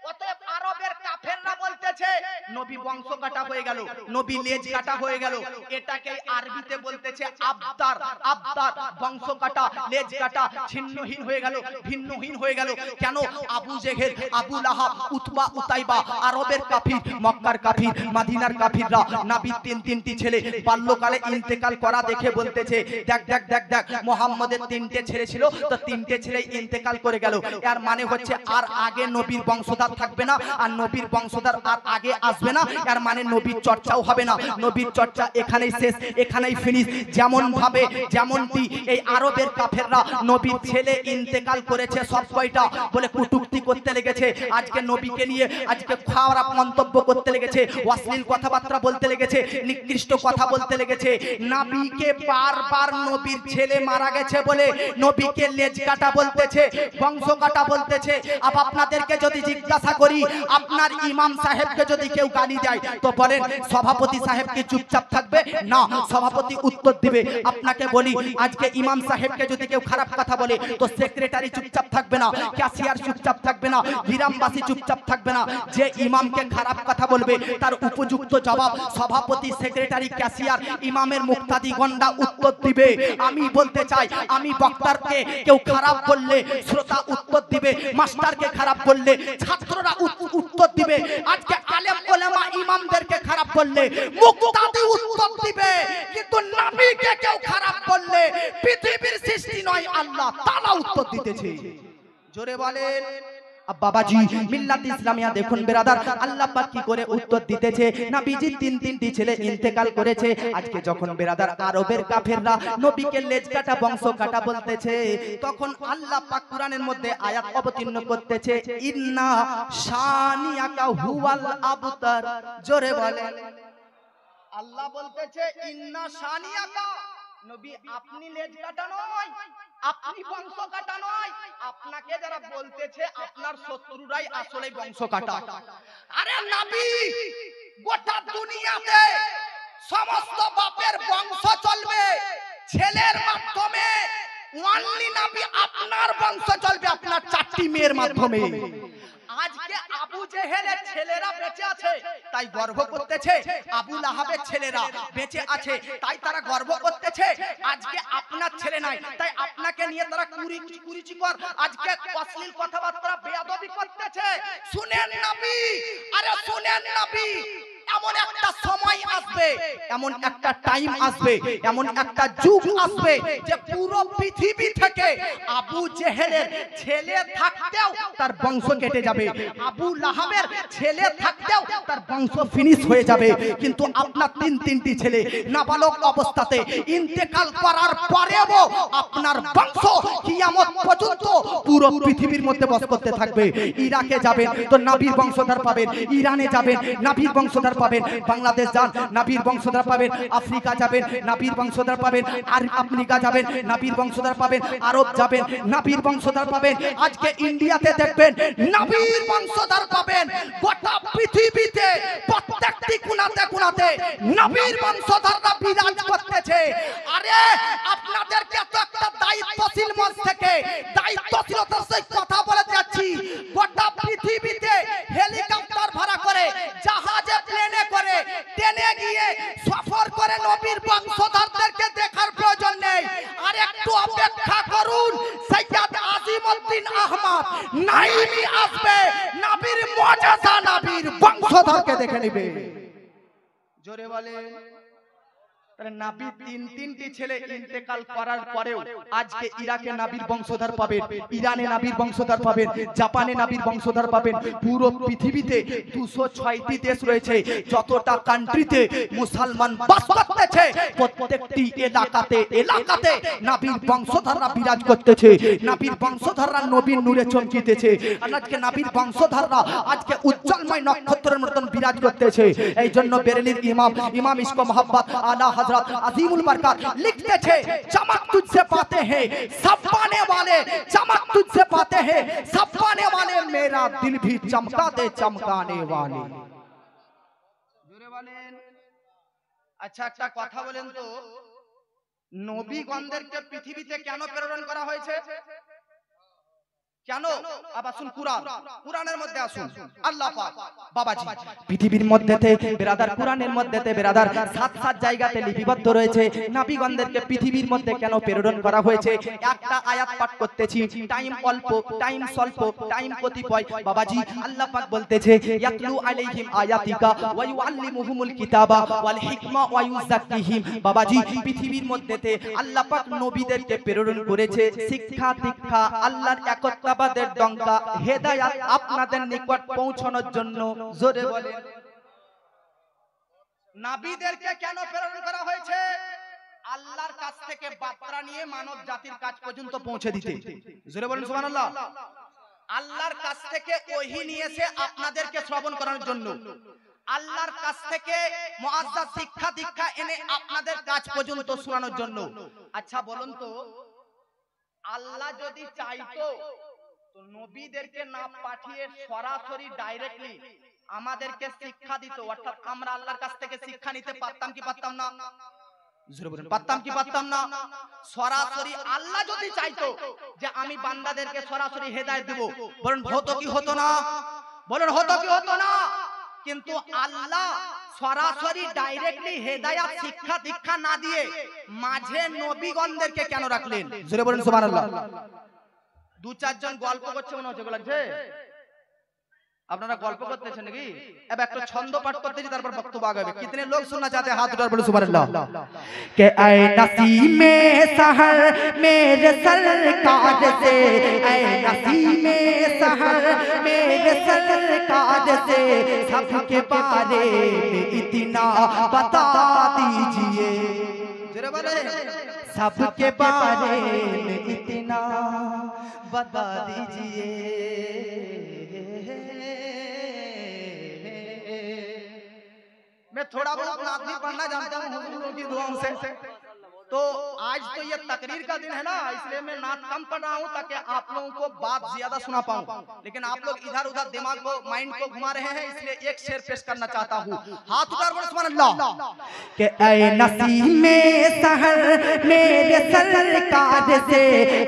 S1: অতএব আরবের কাফেররা বলতেছে নবী বংশ কাটা হয়ে গেল, নবী লেজ কাটা হয়ে গেল। এটাকে আরবিতে বলতেছে আবতার। আবতার বংশ কাটা, লেজ কাটা, ছিন্নহীন হয়ে গেল, ভিন্নহীন হয়ে গেল। কেন? আবু জেহেল, আবু লাহাব, উতবা, উতাইবা আরবের কাফির, মক্কার কাফির, মদিনার কাফিররা নবীর 3টি ছেলে বাল্যকালে ইন্তেকাল করা দেখে বলতেছে দেখ দেখ দেখ দেখ, মুহাম্মদের 3টে ছেলে ছিল, তো 3টে ছেলে ইন্তেকাল করে গেল। এর মানে হচ্ছে আর আগে নবীর বংশধর থাকবে না, আর নবীর বংশধর আর আগে আসবে না। এর মানে নবীর চর্চাও হবে না, নবীর চর্চা এখানেই শেষ, এখানেই ফিনিশ। যেমন ভাবে যেমনটি এই আরবের কাফেররা নবীর ছেলে ইন্তেকাল করেছে সব কয়টা বলে কটূক্তি করতে লেগেছে, আজকে নবীকে নিয়ে আজকে খারাপ মন্তব্য করতে লেগেছে, অশ্লীল কথাবার্তা বলতে লেগেছে, নিকৃষ্ট কথা বলতে লেগেছে। নবীকে বারবার নবীর ছেলে মারা গেছে বলে নবীকে লেজ কাটা বলতেছে, বংশ কাটা বলতেছে। আব আপনাদেরকে যদি জিজ্ঞাসা করি, আপনার ইমাম সাহেবকে যদি কেউ গালি দেয় তো বলেন সভাপতি সাহেব কি চুপচাপ থাকবে? না, সভাপতি উত্তর দিবে। আপনাকে বলি, আজকে ইমাম সাহেবকে যদি কেউ খারাপ কথা বলে তো সেক্রেটারি চুপচাপ থাকবে না, ক্যাশিয়ার চুপচাপ থাকবে না, গ্রামবাসী চুপচাপ থাকবে না। যে ইমামকে খারাপ কথা বলবে তার উপযুক্ত জবাব সভাপতি, সেক্রেটারি, ক্যাশিয়ার, ইমামের মুক্তাদি গন্ডা উত্তর দিবে। আমি বলতে চাই, আমি বক্তারকে কেউ খারাপ বললে শ্রোতা উত্তর দিবে, মাস্টারকে খারাপ বললে ছাত্ররা উত্তর দিবে। আজকে আলেম ওলামা ইমামদেরকে খারাপ বললে মুক্তাদি উত্তর দিবে, কিন্তু নবীকে কেউ খারাপ বললে পৃথিবীর সৃষ্টি নয় আল্লাহ তাআলা উত্তর দিতেছে। জোরে বলেন বাবাজি। মিল্লাত ইসলামিয়া দেখুন বেরাদার, আল্লাহ পাক কি করে উত্তর দিতেছে। নবীজি 3টি ছেলে ইন্তেকাল করেছে। আজকে যখন বেরাদার আরবের কাফেররা নবীকে লেজ কাটা, বংশ কাটা বলতেছে, তখন আল্লাহ পাক কোরআনের মধ্যে আয়াত অবতীর্ণ করতেছে, ইন্না শানিয়াকা হুয়াল আবতার। জোরে বলেন। আল্লাহ বলতেছে ইন্না শানিয়াকা, নবী আপনি লেজ কাটা নয়, আপনি বংশ কাটা নয়, আপনাকে যারা বলতেছে আপনার শত্রুরাই আসলে বংশ কাটা। আরে নবী গোটা দুনিয়াতে সমস্ত বাপের বংশ চলবে ছেলের মাধ্যমে, ওয়ানলি নবী আপনার বংশ চলবে আপনার 4টি মেয়ের মাধ্যমে। আজকে আবু জেহেলের ছেলেরা বেঁচে আছে তাই গর্ব করতেছে, আবু লাহাবের ছেলেরা বেঁচে আছে তাই তারা গর্ব করতেছে। আজকে আপনার ছেলে নাই তাই আপনাকে নিয়ে তারা কুরুচিকর আজকে অশ্লীল কথাবার্তা বেয়াদবি করতেছে। শুনেন নবী, আরে শুনেন নবী, এমন একটা সময় আসবে, এমন একটা টাইম আসবে, এমন একটা যুগ আসবে যে পুরো পৃথিবী থেকে আবু জেহেলের ছেলে থাকতেও তার বংশ কেটে যাবে, আবু লাহাবের ছেলে থাকতেও তার বংশ ফিনিশ হয়ে যাবে। কিন্তু আপনার তিনটি ছেলে নাবালক অবস্থাতে ইন্তেকাল করার পরেও আপনার বংশ কিয়ামত পর্যন্ত পুরো পৃথিবীর মধ্যে বস করতে থাকবে। ইরাকে যাবেন তো নবীর বংশধর পাবেন, ইরানে যাবেন নবীর বংশধর পাবেন, বাংলাদেশ যান নবীর বংশধর পাবেন, আফ্রিকা যাবেন নবীর বংশধর পাবেন, আর আফ্রিকা যাবেন নবীর বংশধর পাবেন, আরব যাবেন নবীর বংশধর পাবেন। আজকে ইন্ডিয়াতে দেখবেন নবীর বংশধর পাবেন। গোটা পৃথিবীতে প্রত্যেকটি কোণাতে কোণাতে নবীর বংশধররা বিরাজ করতেছে। আরে আপনাদেরকে তো একটা দায়িত্বশীল মঞ্চ থেকে দায়িত্বশীলতার সাথে কথা বলে যাচ্ছি। গোটা পৃথিবীতে হেলিকপ্টার ভাড়া করে, জাহাজে প্লেনে করে, ট্রেনে গিয়ে সফর করে নবীর বংশধরদেরকে দেখার প্রয়োজন নেই। আর একটু অপেক্ষা করুন, সৈয়দ আজিমউদ্দিন আহমদ নাইমি আসবে, নবীর মুজিজা নবীর বংশধরকে দেখে নেবে। জোরে বলে। নাবির তিনটি ছেলে ইন্তেকাল করার পরেও আজকে ইরাকে নবীর বংশধর পাবেন, ইরানে নবীর বংশধর পাবেন, জাপানে নবীর বংশধর পাবেন। পুরো পৃথিবীতে 206টি দেশ রয়েছে, যতটা কান্ট্রিতে মুসলমান বাস করতেছে প্রত্যেকটি এলাকাতে নবীর বংশধররা বিরাজ করতেছে, নবীর বংশধররা নবীর নূরে চমকিতেছে। আর আজকে নবীর বংশধররা আজকে উজ্জ্বলময় নক্ষত্রের মতন বিরাজ করতেছে। এই জন্য বেরেলির ইমাম ইশক মোহাম্মদ আলা अजीमुल बरकत लिखते थे, चमक तुझसे पाते हैं सब पाने वाले, चमक तुझसे पाते हैं सब पाने वाले, मेरा दिल भी चमका दे चमकाने वाले। अच्छा একটা কথা বলেন তো, নবীগণদেরকে পৃথিবীতে কেন প্রেরণ করা হয়েছে? কেন? আবার শুন, কুরআনের মধ্যে আসুন। আল্লাহ পাক বাবাজি পৃথিবীর মধ্যেতে বেরাদার, কুরআনের মধ্যেতে বেরাদার সাত জায়গাতে লিপিবদ্ধ রয়েছে নবীগণদেরকে পৃথিবীর মধ্যে কেন প্রেরণ করা হয়েছে। একটা আয়াত পাঠ করতেছি, টাইম অল্প, টাইম স্বল্প, টাইম কতিপয়। বাবাজি আল্লাহ পাক বলতেছে, ইয়াতলু আলাইহিম আয়াতিকা ওয়া ইউআল্লিমুহুমুল কিতাবা ওয়াল হিকমা ওয়া ইউযাক্কিহিম। বাবাজি পৃথিবীর মধ্যেতে আল্লাহ পাক নবীদেরকে প্রেরণ করেছে শিক্ষা দীক্ষা, আল্লাহর একত্ব বাদের ডঙ্কা, হেদায়েত আপনাদের নিকট পৌঁছানোর জন্য। জোরে বলেন। নবীদেরকে কেন প্রেরণ করা হয়েছে? আল্লাহর কাছ থেকে বার্তা নিয়ে মানব জাতির কাছ পর্যন্ত পৌঁছে দিতে। জোরে বলেন সুবহানাল্লাহ। আল্লাহর কাছ থেকে ওহী নিয়েছে আপনাদেরকে শ্রবণ করানোর জন্য, আল্লাহর কাছ থেকে মুআজ্জাজ শিক্ষা দীক্ষা এনে আপনাদের কাছ পর্যন্ত শোনানোর জন্য। আচ্ছা বলুন তো, আল্লাহ যদি চাইতো তো নবীদেরকে না পাঠিয়ে সরাসরি ডাইরেক্টলি আমাদেরকে শিক্ষা দিত, অর্থাৎ আমরা আল্লাহর কাছ থেকে শিক্ষা নিতে পারতাম কি পারতাম না? পারতাম কি পারতাম না? সরাসরি আল্লাহ যদি চাইতো যে আমি বান্দাদেরকে সরাসরি হেদায়েত দেব, বলেন হতো কি হতো না? বলেন হতো কি হতো না? কিন্তু আল্লাহ সরাসরি ডাইরেক্টলি হেদায়েত শিক্ষা দীক্ষা না দিয়ে মাঝে নবীগণদেরকে কেন রাখলেন? জোরে বলেন সুবহানাল্লাহ। দু চারজন গল্প করছে মনে হচ্ছে, লাগছে আপনারা গল্প করতেছেন নাকি? এবার একটা ছন্দ পাঠ করতেছি, তারপর বক্তব্য আগাবে। কিতনে লোক শুননা চাহতে হাত উঠার বলে সুবহানাল্লাহ। কে আয় নসীমে সাহর মেরে সরকার से, ऐ नसीमे सहर मेरे सरकार से, सबके बारे में इतना बता दीजिए। जरा बोले, सबके बारे में इतना बता दीजिए। मैं थोड़ा बहुत नात भी पढ़ना जानता हूँ हुजूरों की दुआओं से। तो आज तो ये तकरीर का दिन है ना, इसलिए मैं नात कम पढ़ रहा हूँ ताकि आप लोगों को बात ज्यादा सुना पाऊँ। लेकिन आप लोग इधर उधर दिमाग को, माइंड को घुमा रहे हैं, इसलिए एक शेर पेश करना चाहता हूँ। हाथ उठाकर बोलो सुभान अल्लाह। के ऐ नसीमे सहर मेरे सरकार से,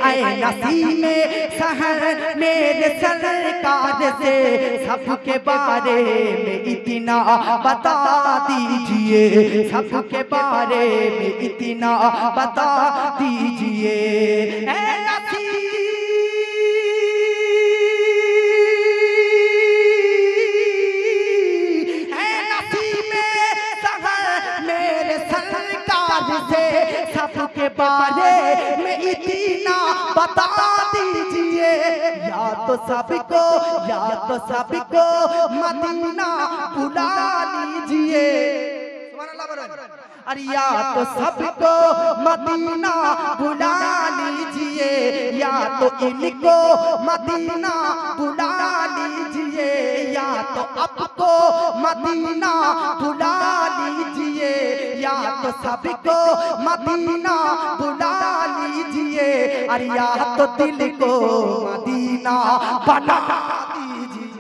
S1: ऐ नसीमे सहर मेरे सरकार से, सबके बारे में इतना बता दीजिए, सबके बारे में इतना बता दीजिए। नसीमे बारे में इतना बता दीजिए, या तो सबको मदीना बुला लीजिए। अरे या तो सबको मदीना बुला लीजिए, या तो इनको मदीना बुला लीजिए, या तो आपको मदीना बुला लीजिए, या तो सबको मदीना बुला लीजिए, अरे या तो दिल को मदीना बना दीजिए।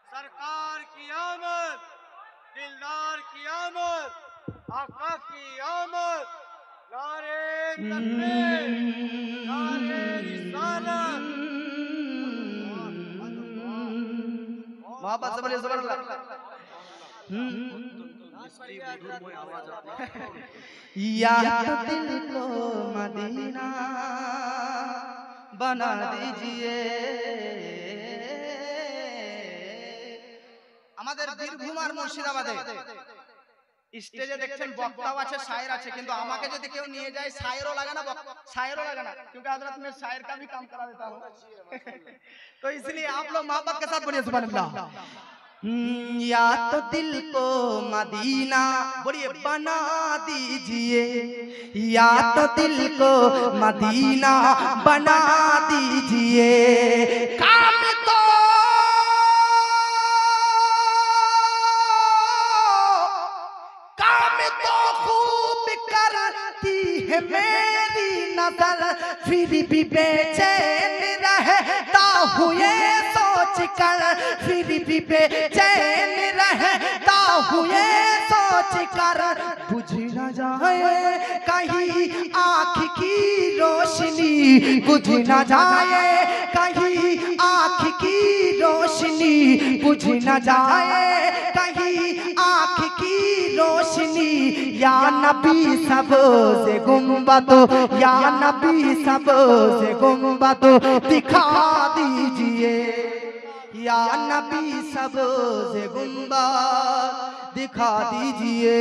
S2: सरकार की आमद, दिलदार की आमद, आका की आमद, नारे तकबीर, नारे रिसालत।
S1: मोहब्बत से बोलिए सुभान अल्लाह। या दिल को मदीना बना दीजिए। আমাদের বীরভূম আর মুর্শিদাবাদে স্টেজে দেখছেন বক্তাও আছে, শায়ের আছে, কিন্তু আমাকে যদি কেউ নিয়ে যায় শায়েরও লাগে না, शायरों लगा ना, क्योंकि हजरत में शायर का भी काम करा देता हूँ। तो इसलिए आप लोग मोहब्बत के साथ बोलिए सुभान अल्लाह। या तो दिल को मदीना बोलिए बना दीजिए, या तो दिल को मदीना बना दीजिए। काम तो खूब करती है मेरी नजर, फिर भी बेचैन रहता हूँ ये सोच कर, फिर भी बेचैन रहता हूँ ये सोच कर, बुझ न जाए कहीं आँख की रोशनी, बुझ न जाए कहीं आँख की रोशनी, बुझ न जाए कहीं आँख की रोशनी। या नबी सबसे गुंबद, या नबी सबसे गुंबद दिखा दीजिए, या नबी सबसे गुंबद दिखा दीजिए।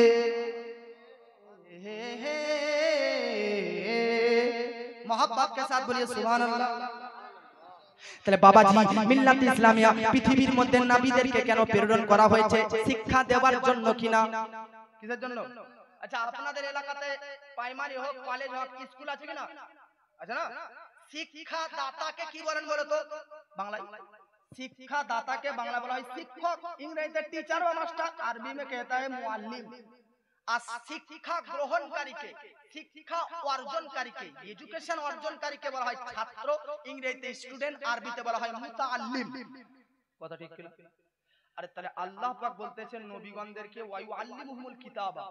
S1: मोहब्बत के साथ बोलिए सुभान अल्लाह। তাহলে বাবাজি মিল্লাত ইসলামিয়া পৃথিবীর মধ্যে নবীদেরকে কেন প্রেরণ করা হয়েছে? শিক্ষা দেওয়ার জন্য কিনা? কিসের জন্য? আচ্ছা, আপনাদের এলাকাতে প্রাইমারি হোক, কলেজ হোক, স্কুল আছে কিনা? আছে না? শিক্ষা দাতাকে কি বলেন বলো তো বাংলায়? শিক্ষা দাতাকে বাংলা বলা হয় শিক্ষক, ইংরেজিতে টিচার বা মাস্টার, আরবি में कहता है मुअल्लिम। আর শিক্ষা গ্রহণকারীকে, শিক্ষা অর্জনকারীকে, এডুকেশন অর্জনকারীকে বলা হয় ছাত্র, ইংরেজিতে স্টুডেন্ট, আরবিতে বলা হয় মুতাআল্লিম। কথা ঠিক কিনা? আরে তাহলে আল্লাহ পাক বলতেছেন নবীগণদেরকে ওয়ায়ুআল্লিমুহুমুল কিতাবা,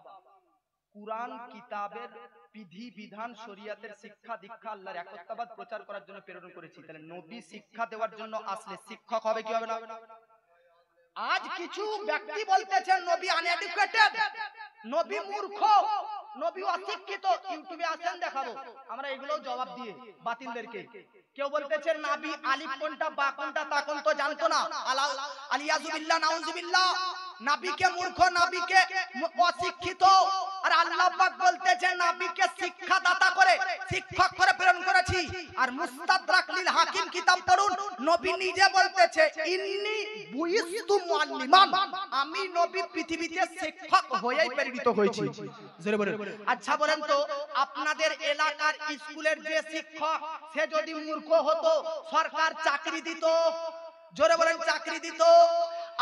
S1: কুরআন কিতাবের বিধি বিধান শরীয়তের শিক্ষা দীক্ষা আল্লাহর একত্ববাদ প্রচার করার জন্য প্রেরণ করেছি। তাহলে নবী শিক্ষা দেওয়ার জন্য আসলে শিক্ষক হবে কি হবে না? আজ কিছু ব্যক্তি বলতেছেন নবী আনএডুকেটেড, নবী মূর্খ, নবী অশিক্ষিত। ইউটিউবে আসেন দেখাবো আমরা এগুলো জবাব দিয়ে বাতিলদেরকে। কেউ বলতেছেন নবী আলিফ কোনটা বা কোনটা তা কোন তো জানতো না, আলিয়াযু বিল্লাহ নাউযু বিল্লাহ, নবীকে মূর্খ, নবীকে অশিক্ষিত। আর আল্লাহ পাক বলতেছেন নবীকে শিক্ষাদাতা করে, শিক্ষক করে প্রেরণ করেছি। আর মুস্তাদরাক লিল হাকিম কিতাব পড়ুন, নবী নিজে বলতেছে ইন্নী বুইস্তু মুআল্লিমান, আমি নবী পৃথিবীতে শিক্ষক হয়েই প্রেরিত হয়েছি। জোরে বলেন। আচ্ছা বলেন তো, আপনাদের এলাকার স্কুলের যে শিক্ষক সে যদি মূর্খ হতো সরকার চাকরি দিত? জোরে বলেন, চাকরি দিত?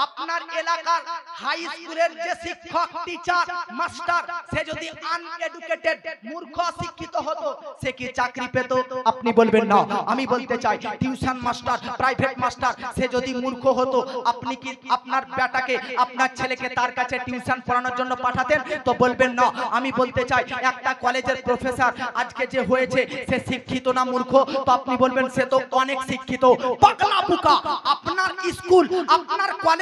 S1: আপনার এলাকার হাই স্কুলের যে শিক্ষক টিচার মাস্টার সে যদি আনএডুকেটেড মূর্খ শিক্ষিত হতো সে কি চাকরি পেত? আপনি বলবেন না। আমি বলতে চাই টিউশন মাস্টার, প্রাইভেট মাস্টার সে যদি মূর্খ হতো আপনি কি আপনার বেটাকে, আপনার ছেলেকে তার কাছে টিউশন পড়ানোর জন্য পাঠাতেন? তো বলবেন না। আমি বলতে চাই একটা কলেজের প্রফেসর আজকে যে হয়েছে সে শিক্ষিত না মূর্খ? তো আপনি বলবেন সে তো অনেক শিক্ষিত। পাগলা বুকা, আপনার স্কুল, আপনার কলেজ,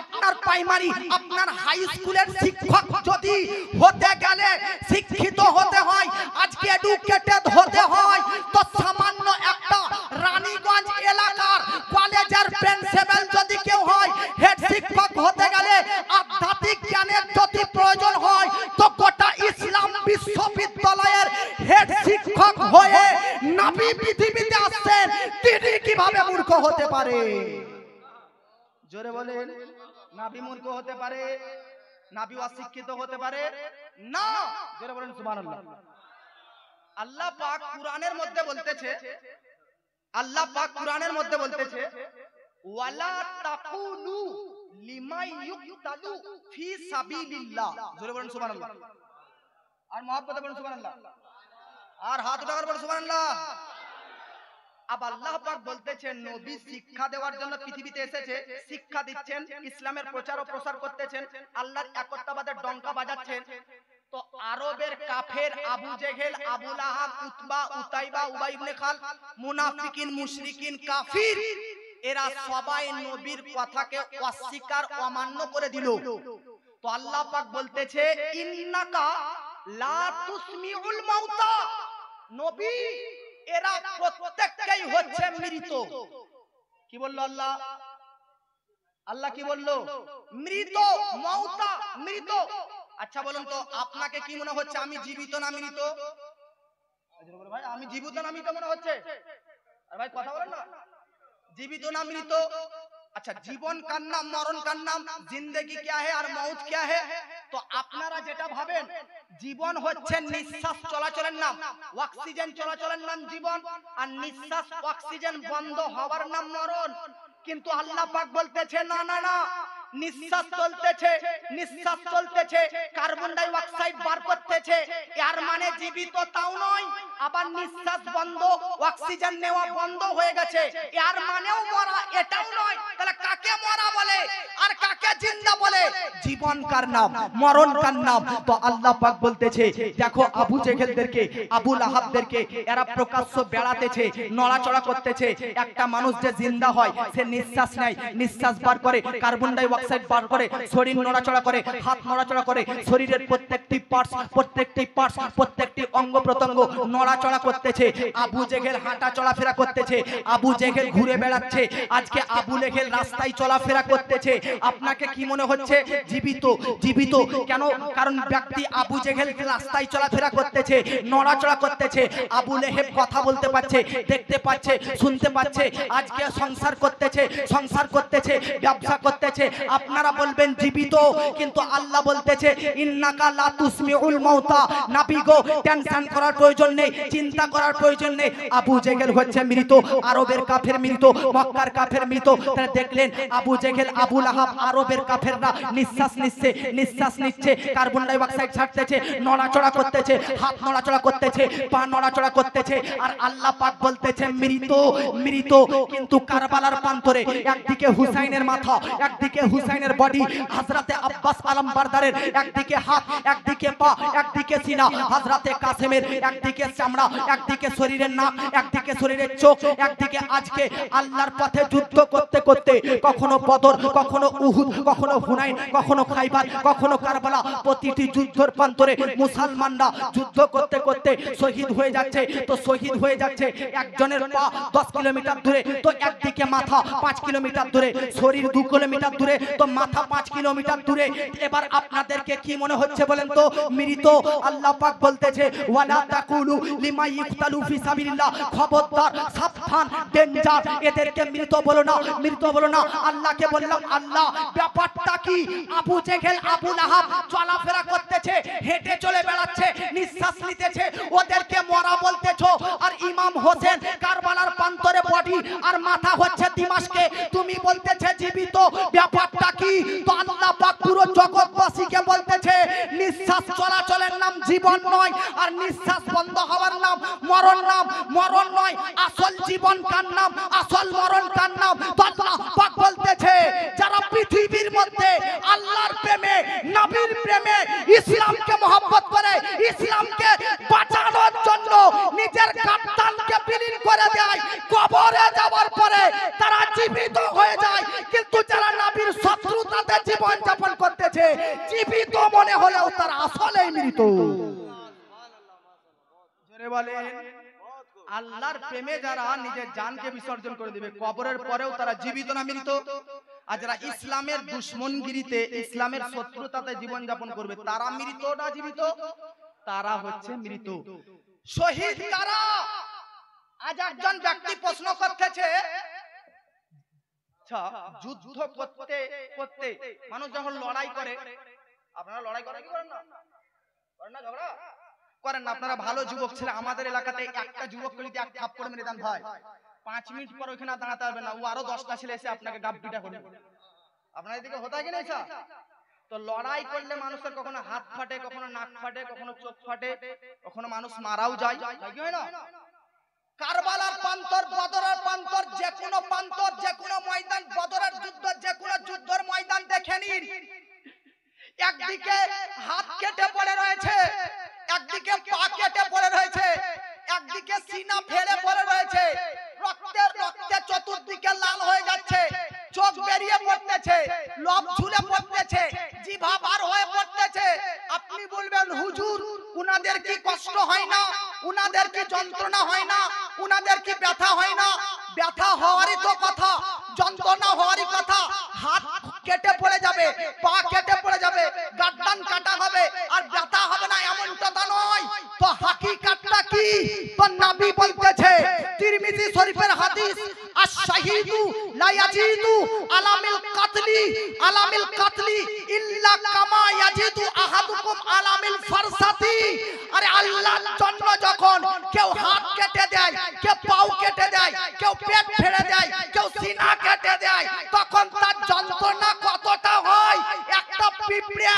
S1: আপনার প্রাইমারি, আপনার হাই স্কুলের শিক্ষক যদি হতে গেলে শিক্ষিত হতে হয়, আজকে এডুকেটেড হতে হয়, তো সামান্য একটা রানীগঞ্জ এলাকার কলেজের প্রিন্সিপাল যদি কেউ হয়, হেড শিক্ষক হতে গেলে নাবি পৃথিবীতে আসছেন, তিনি কিভাবে মূর্খ হতে পারে? জোরে বলেন, নাবি মূর্খ হতে পারে? নাবি অশিক্ষিত হতে পারে না? জোরে বলেন সুবহানাল্লাহ। আল্লাহ পাক কুরআনের মধ্যে বলতেছে, আল্লাহ পাক কুরআনের মধ্যে বলতেছে, ওয়ালা তাকুলু লিমাই ইউকতালু ফি সাবিলিল্লাহ। জোরে বলেন সুবহানাল্লাহ। আর মহব্বতে বলেন সুবহানাল্লাহ। আর হাত উঠা করে বলেন সুবহানাল্লাহ। अब अल्लाह पाक বলতেছেন নবী শিক্ষা দেওয়ার জন্য পৃথিবীতে এসেছে, শিক্ষা দিচ্ছেন, ইসলামের প্রচার ও প্রসার করতেছেন, আল্লাহর একত্ববাদের ডঙ্কা বাজাচ্ছেন। তো আরবের কাফের আবু জেহেল, আবু লাহাব, উতবা, উতাইবা, উবাই ইবনে খাল, মুনাফিকিন, মুশরিকিন, কাফির, এরা সবাই নবীর কথাকে অস্বীকার অমান্য করে দিল। তো আল্লাহ পাক বলতেছে ইন্নাকা লা তুসমিউল মাউতা, নবী এরা প্রত্যেককেই হচ্ছে মৃত। কি বলল আল্লাহ? আল্লাহ কি বলল? মৃত, মাউতা, মৃত। আচ্ছা বলুন তো আপনাকে কি মনে হচ্ছে আমি জীবিত না মৃত? ভাই আমি জীবিত না মৃত মনে হচ্ছে? আর ভাই কথা বলেন না, জীবিত না মৃত? अच्छा जीवन का नाम मरण का नाम जिंदगी क्या है और मौत क्या है? तो আপনারা যেটা ভাবেন জীবন হচ্ছে নিঃশ্বাস চলাচলের নাম, অক্সিজেন চলাচলের নাম জীবন, আর নিঃশ্বাস অক্সিজেন বন্ধ হওয়ার নাম মরণ। কিন্তু আল্লাহ পাক বলতেছে না না না, নিঃশ্বাস চলতেছে, নিঃশ্বাস চলতেছে, কার্বন ডাই অক্সাইড বার করতেছে, এর মানে জীবিত তাও নয়, আবার নিঃশ্বাস বন্ধ, অক্সিজেন নেওয়া বন্ধ হয়ে গেছে, এর মানেও মরা এটাও নয়। তাহলে কাকে মরা বলে আর কাকে জিন্দা বলে? জীবন কার নাম, মরণ কার নাম? তো আল্লাহ পাক বলতেছে দেখো আবু জেহেলদেরকে, আবু লাহাবদেরকে, এরা প্রকাশ্য বেড়াতেছে, নড়াচড়া করতেছে। একটা মানুষ যে জিন্দা হয় সে নিঃশ্বাস নেয়, নিঃশ্বাস বার করে, কার্বন ডাই অক্সাইড বার করে, শরীর নড়াচড়া করে, হাত নড়াচড়া করে, শরীরের প্রত্যেকটি পার্টস, প্রত্যেকটি অঙ্গ প্রত্যঙ্গ নড়াচড়া করতেছে। আবু জেহেল হাঁটা চলাফেরা করতেছে, আবু জেহেল ঘুরে বেড়াচ্ছে, আজকে আবু জেহেল রাস্তায় চলাফেরা করতেছে। আপনাকে কি মনে হচ্ছে জীবিত? জীবিত কেন? কারণ ব্যক্তি আবু জেহেল রাস্তায় চলাফেরা করতেছে, নড়াচড়া করতেছে, আবু লেহেব কথা বলতে পারছে, দেখতে পাচ্ছে, শুনতে পাচ্ছে, আজকে সংসার করতেছে, ব্যবসা করতেছে। আপনারা বলবেন জীবিত, কিন্তু আল্লাহ বলতেছে ইন্নাকা লা তুসমিউল মাউতা। নবী গো টেনশন করার প্রয়োজন নেই, চিন্তা করার প্রয়োজন নেই। আবু জেহেল হচ্ছে মৃত, আরবের কাফের মৃত, মক্কার কাফের মৃত। তারা দেখলেন আবু জেহেল, আবু লাহাব, আরবের কাফেররা নিঃশ্বাস নিচ্ছে, কার্বন ডাই অক্সাইড ছাড়তেছে, নড়াচড়া করতেছে, হাত নড়াচড়া করতেছে, পা নড়াচড়া করতেছে, আর আল্লাহ পাক বলতেছে মৃত। কিন্তু কারবালার প্রান্তরে একদিকে হুসাইনের মাথা, একদিকে হুসাইনের বডি, হযরতে আব্বাস আলম বারদারের একদিকে হাত, একদিকে পা, একদিকে সিনা, হযরতে কাসেমের একদিকে চামড়া, একদিকে শরীরের নাক, একদিকে শরীরের চোখ, একদিকে আজকে আল্লাহর পথে যুদ্ধ করতে করতে কখনো বদর, কখনো উহুদ, কখনো হুনাইন, কখনো খাইবার, কখনো কারবালা, প্রতিটি যুদ্ধের প্রান্তরে মুসলমানরা যুদ্ধ করতে করতে শহীদ হয়ে যাচ্ছে। তো শহীদ হয়ে যাচ্ছে, একজনের পা 10 কিলোমিটার দূরে, তো একদিকে মাথা 5 কিলোমিটার দূরে, শরীর 2 কিলোমিটার দূরে, তো মাথা 5 কিলোমিটার দূরে। এবার আপনাদেরকে কি মনে হচ্ছে বলেন তো? মৃত। আল্লাহ পাক বলতেছে ওয়ালা তাকুলু লিমা ইকতালু ফি সাবিলিল্লাহ, খবরদার, সাবধান, ডেঞ্জার, এদেরকে মৃত বলো না, মৃত বলো না। আল্লাহকে বললাম আল্লাহ ব্যাপারটা কি? আবু জেহেল, আবু লাহাব চলাফেরা করতেছে, হেঁটে চলে বেড়াচ্ছে, নিঃশ্বাস নিতেছে, ওদেরকে মরা বলতেছো, আর ইমাম হোসেন কারবালার প্রান্তরে বডি আর মাথা হচ্ছে দিমাশকে, তুমি বলতেছে জীবিত। ব্যাপারটা কি? তো আল্লাহ পাক পুরো জগৎবাসীকে বলতেছে নিঃশ্বাস চলাচলের নাম জীবন নয়, আর নিঃশ্বাস বন্ধ হওয়ার নাম মরণ নয়। আসল জীবন কার নাম, আসল মরণ কার নাম? তো আল্লাহ পাক বলতেছে যারা পৃথিবীর মধ্যে আল্লাহর প্রেমে, নবীর প্রেমে, ইসলামকে মহব্বত করে, ইসলামকে বাঁচানোর জন্য নিজের গাদ্দানকে বিলীন করে দেয়, কবরে যাওয়ার পরে তারা জীবিত হয়ে যায়। কিন্তু যারা নবীর শত্রুতাতে জীবন যাপন করতেছে, জীবিত মনে হলেও তারা আসলেই মৃত। জোরে বলেন, আল্লাহর প্রেমে যারা নিজের জানকে বিসর্জন করে দিবে, কবরের পরেও তারা জীবিত না মৃত? আর যারা ইসলামের দুশমনগিরিতে, ইসলামের শত্রুতাতে জীবন যাপন করবে, তারা মৃত না জীবিত? তারা হচ্ছে মৃত। শহীদ কারা? আজ একজন ব্যক্তি প্রশ্ন করতেছে, আচ্ছা যুদ্ধ করতে করতে মানুষ যখন লড়াই করে, আপনারা লড়াই করেন কি করেন না? করেন না ঝগড়া? করেন না? আপনারা ভালো যুবক ছেলে, আমাদের এলাকাতে একটা যুবককে যদি এক থাপ্পড় মেরে দেন ভাই 5 মিনিট পর ওইখানে দাঁড়াতে পারবে না, ও আরো 10টা ছেলে এসে আপনাকে গাবপিটা করবে। আপনার এদিকে হতা কি না? তো লড়াই করলে মানুষের কখনো হাত ফাটে, কখনো নাক ফাটে, কখনো চোখ ফাটে, কখনো মানুষ মারাও যায়, কি হয় না? কারবালার প্রান্তর, বদরের প্রান্তর, যে কোনো প্রান্তর, যে কোনো ময়দান, বদরের যুদ্ধ, যে কোনো যুদ্ধের ময়দান দেখে নিন, একদিকে হাত কেটে পড়ে রয়েছে, একদিকে পা কেটে পড়ে রয়েছে, একদিকে সিনা ফেলে পড়ে রয়েছে, রক্তে রক্তে চতুর্দিকে লাল হয়ে যাচ্ছে, চোখ বেরিয়ে পড়তেছে, লোম ঝুলে পড়তেছে, জিভা বার হয়ে পড়তেছে। আপনি বলবেন হুজুর উনাদের কি কষ্ট হয় না, উনাদের কি যন্ত্রণা হয় না, উনাদের কি ব্যথা হয় না? ব্যথা হওয়ারই তো কথা, যন্ত্রণা হওয়ারই কথা। হাত কেটে পড়ে যাবে, পা কেটে পড়ে যাবে, গার্দান কাটা হবে, আর ব্যথা হবে না এমনটা তা নয়। তো হাকিকাতটা কি? তো নবী বলতেছে, তিরমিজি শরীফের হাদিস, আশ-শাহীদু লা ইয়াজিদু আলামিল কাতলি ইল্লা কামা ইয়াজিদু আহাদুকুম আলামিল ফারসাতি। আরে আল্লাহর জন্য যখন কেউ হাত কেটে দেয়, কেউ পাও কেটে দেয়, কেউ পেট ফেড়ে দেয়, কেউ সিনা কেটে দেয়, তখন তার যন্ত্রণা কতটা হয়? একটা পিঁপড়া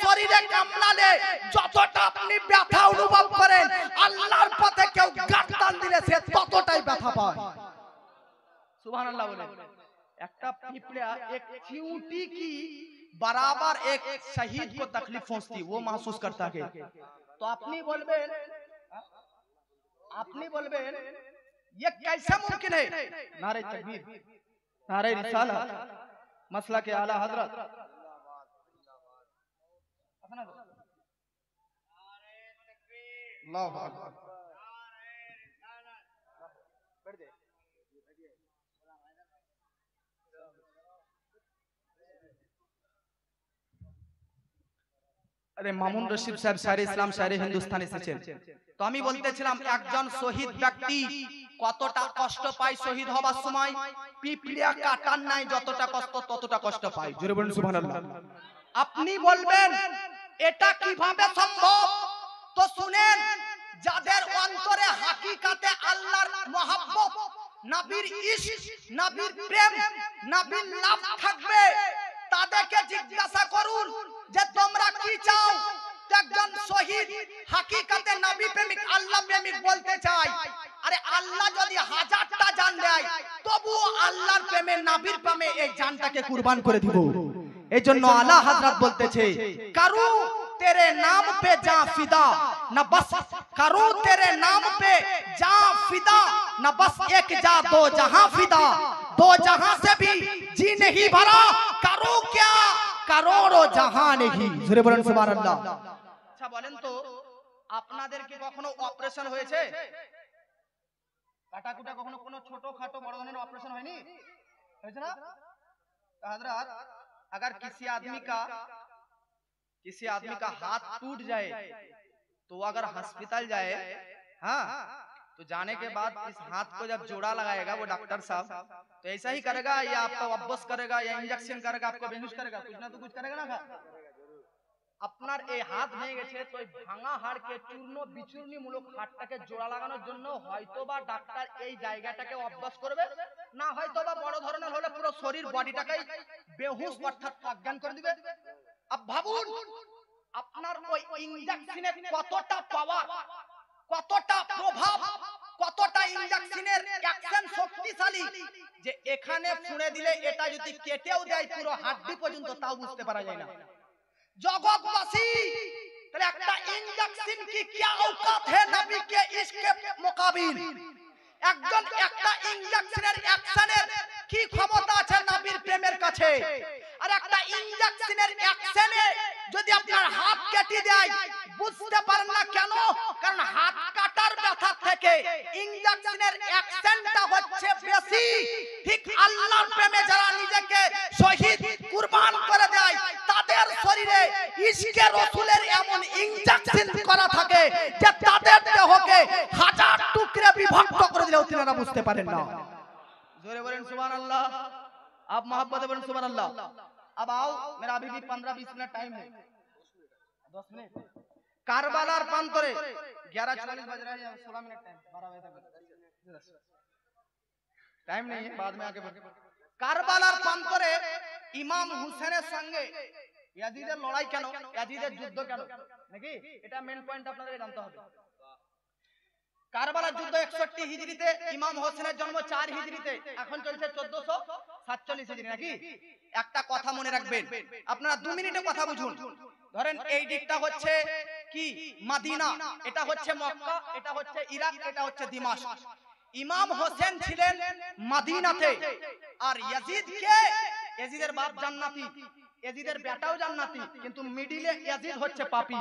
S1: শরীরে কামড়ালে যতটা আপনি ব্যথা অনুভব করেন, আল্লাহর পথে কেউ গার্দান দিলে সে ততটাই ব্যথা পায়। सुभान अल्लाह बोले। একটা পিঁপড়া एक चींटी की बराबर एक शहीद को तकलीफ पहुंचती, वो महसूस करता है। तो अपनी बोलबेन ये कैसे मुमकिन है? नारे तकबीर, नारे रिसालत, मसला के आला हजरत, अल्लाहु अकबर। अरे मामुन रशीद साहब शायर इस्लाम शायर हिंदुस्तान এসেছেন। তো আমি বলতেছিলাম একজন শহীদ ব্যক্তি কতটা কষ্ট পায় শহীদ হবার সময়, পিঁপড়া কাটার নাই যতটা কষ্ট ততটা কষ্ট পায়। জোরে বলুন সুবহানাল্লাহ। আপনি বলবেন এটা কিভাবে সম্ভব? তো শুনেন, যাদের অন্তরে হাকিকাতে আল্লাহর মহব্বত, নবীর ইশক, নবীর প্রেম, নবীর লাভ থাকবে, তাদেরকে জিজ্ঞাসা করুন যে তোমরা কি চাও? একজন শহীদ হাকিকাতে নবী প্রেমিক, আল্লাহ প্রেমিক বলতে চাই, আরে আল্লাহ যদি 1000টা জান দেয় তবু আল্লাহর প্রেমে, নবীর প্রেমে এই জানটাকে কুরবান করে দিব। এজন্য আলা হযরত বলতেছে, কারু तेरे नाम पे जा फिदा न बस, करूं तेरे नाम पे जा फिदा न बस एक जा दो जहां फिदा, दो जहां से भी जी नहीं भरा, करूं क्या करोड़ों जहां नहीं। জোরে বলেন সুবহানাল্লাহ। আচ্ছা বলেন তো, আপনাদের কি কখনো অপারেশন হয়েছে? কাটাকুটা কখনো কোনো ছোটখাটো বড় ধরনের অপারেশন হয়নি? হয়েছে না? हजरत अगर किसी आदमी का हाथ टूट जाए तो वो अगर अस्पताल जाए, हाँ, तो जाने के बाद इस हाथ को जब जोड़ा लगाएगा वो डॉक्टर साहब, तो ऐसा ही करेगा या आपका वापस करेगा या इंजेक्शन करेगा, आपको बेहोश करेगा, कुछ ना तो कुछ करेगा ना। আপনার এই হাত ভেঙে গেছে, তো এই ভাঙা হাড়কে চূর্ণ বিচূর্ণিমূলক হাড়টাকে জোড়া লাগানোর জন্য হয়তোবা ডাক্তার এই জায়গাটাকে অভ্যাস করবে, না হয়তোবা বড় ধরনের হলে পুরো শরীর বডিটাকে বেহুশ অর্থাৎ অজ্ঞান করে দিবে। अब ভাবুন আপনার ওই ইনজেকশনের কতটা পাওয়ার, কতটা প্রভাব, কতটা ইনজেকশনের অ্যাকশন শক্তিশালী, যে এখানে ছুঁড়ে দিলে এটা যদি কেটেও দেয় পুরো হাড়ি পর্যন্ত তাও বুঝতে পারা যায় না। জগৎবাসী, তাহলে একটা ইনজেকশন কি क्या औकात है নবী के इश्क के मुकाबिल? একজন একটা ইনজেকশনের অ্যাকশনের কি ক্ষমতা আছে নবীর প্রেমের কাছে? আর একটা ইনজেকশনের অ্যাকশনে যদি আপনার হাত কেটে দেয় বুঝতে পারেন না কেন? কারণ হাত কাটার ব্যথা থেকে ইনজেকশনের অ্যাকশনটা হচ্ছে বেশি। ঠিক আল্লাহর প্রেমে যারা নিজেকে শহীদ কুরবান করে দেয় তাদের শরীরে ইশকে রাসূলের এমন ইনজেকশন করা থাকে যে তাদের দেহকে 1000 টুকরে भी বুঝতে পারেন না। जोरे बोलें सुभान अल्लाह, आप मोहब्बत बोलें सुभान अल्लाह। अब आओ, मेरा अभी भी 15-20 मिनट टाइम है, 10 मिनट। कारबालार प्रांतरे 11:40 बज रहा है, 16 मिनट टाइम, 12 बजे तक टाइम नहीं है, बाद में आके बढ़। कारबालार प्रांतरे इमाम हुसैনের সঙ্গে ইয়াজিদের লড়াই কেন, ইয়াজিদের যুদ্ধ কেন নাকি, এটা মেইন পয়েন্ট আপনাদের জানতে হবে। কারবালার যুদ্ধ 61 হিজরিতে, ইমাম হোসেনের জন্ম 4 হিজরিতে, এখন চলছে 1447 হিজরি নাকি। একটা কথা মনে রাখবেন, আপনারা 2 মিনিটে কথা বুঝুন। ধরেন এই দিকটা হচ্ছে কি মদিনা, এটা হচ্ছে মক্কা, এটা হচ্ছে ইরাক, এটা হচ্ছে দিমাশক। ইমাম হোসেন ছিলেন মদিনাতে, আর ইয়াজিদ কে, ইয়াজিদের বাপ জান্নাতি, ইয়াজিদের বেটাও জান্নাতি, কিন্তু মিডিলে ইয়াজিদ হচ্ছে পাপী।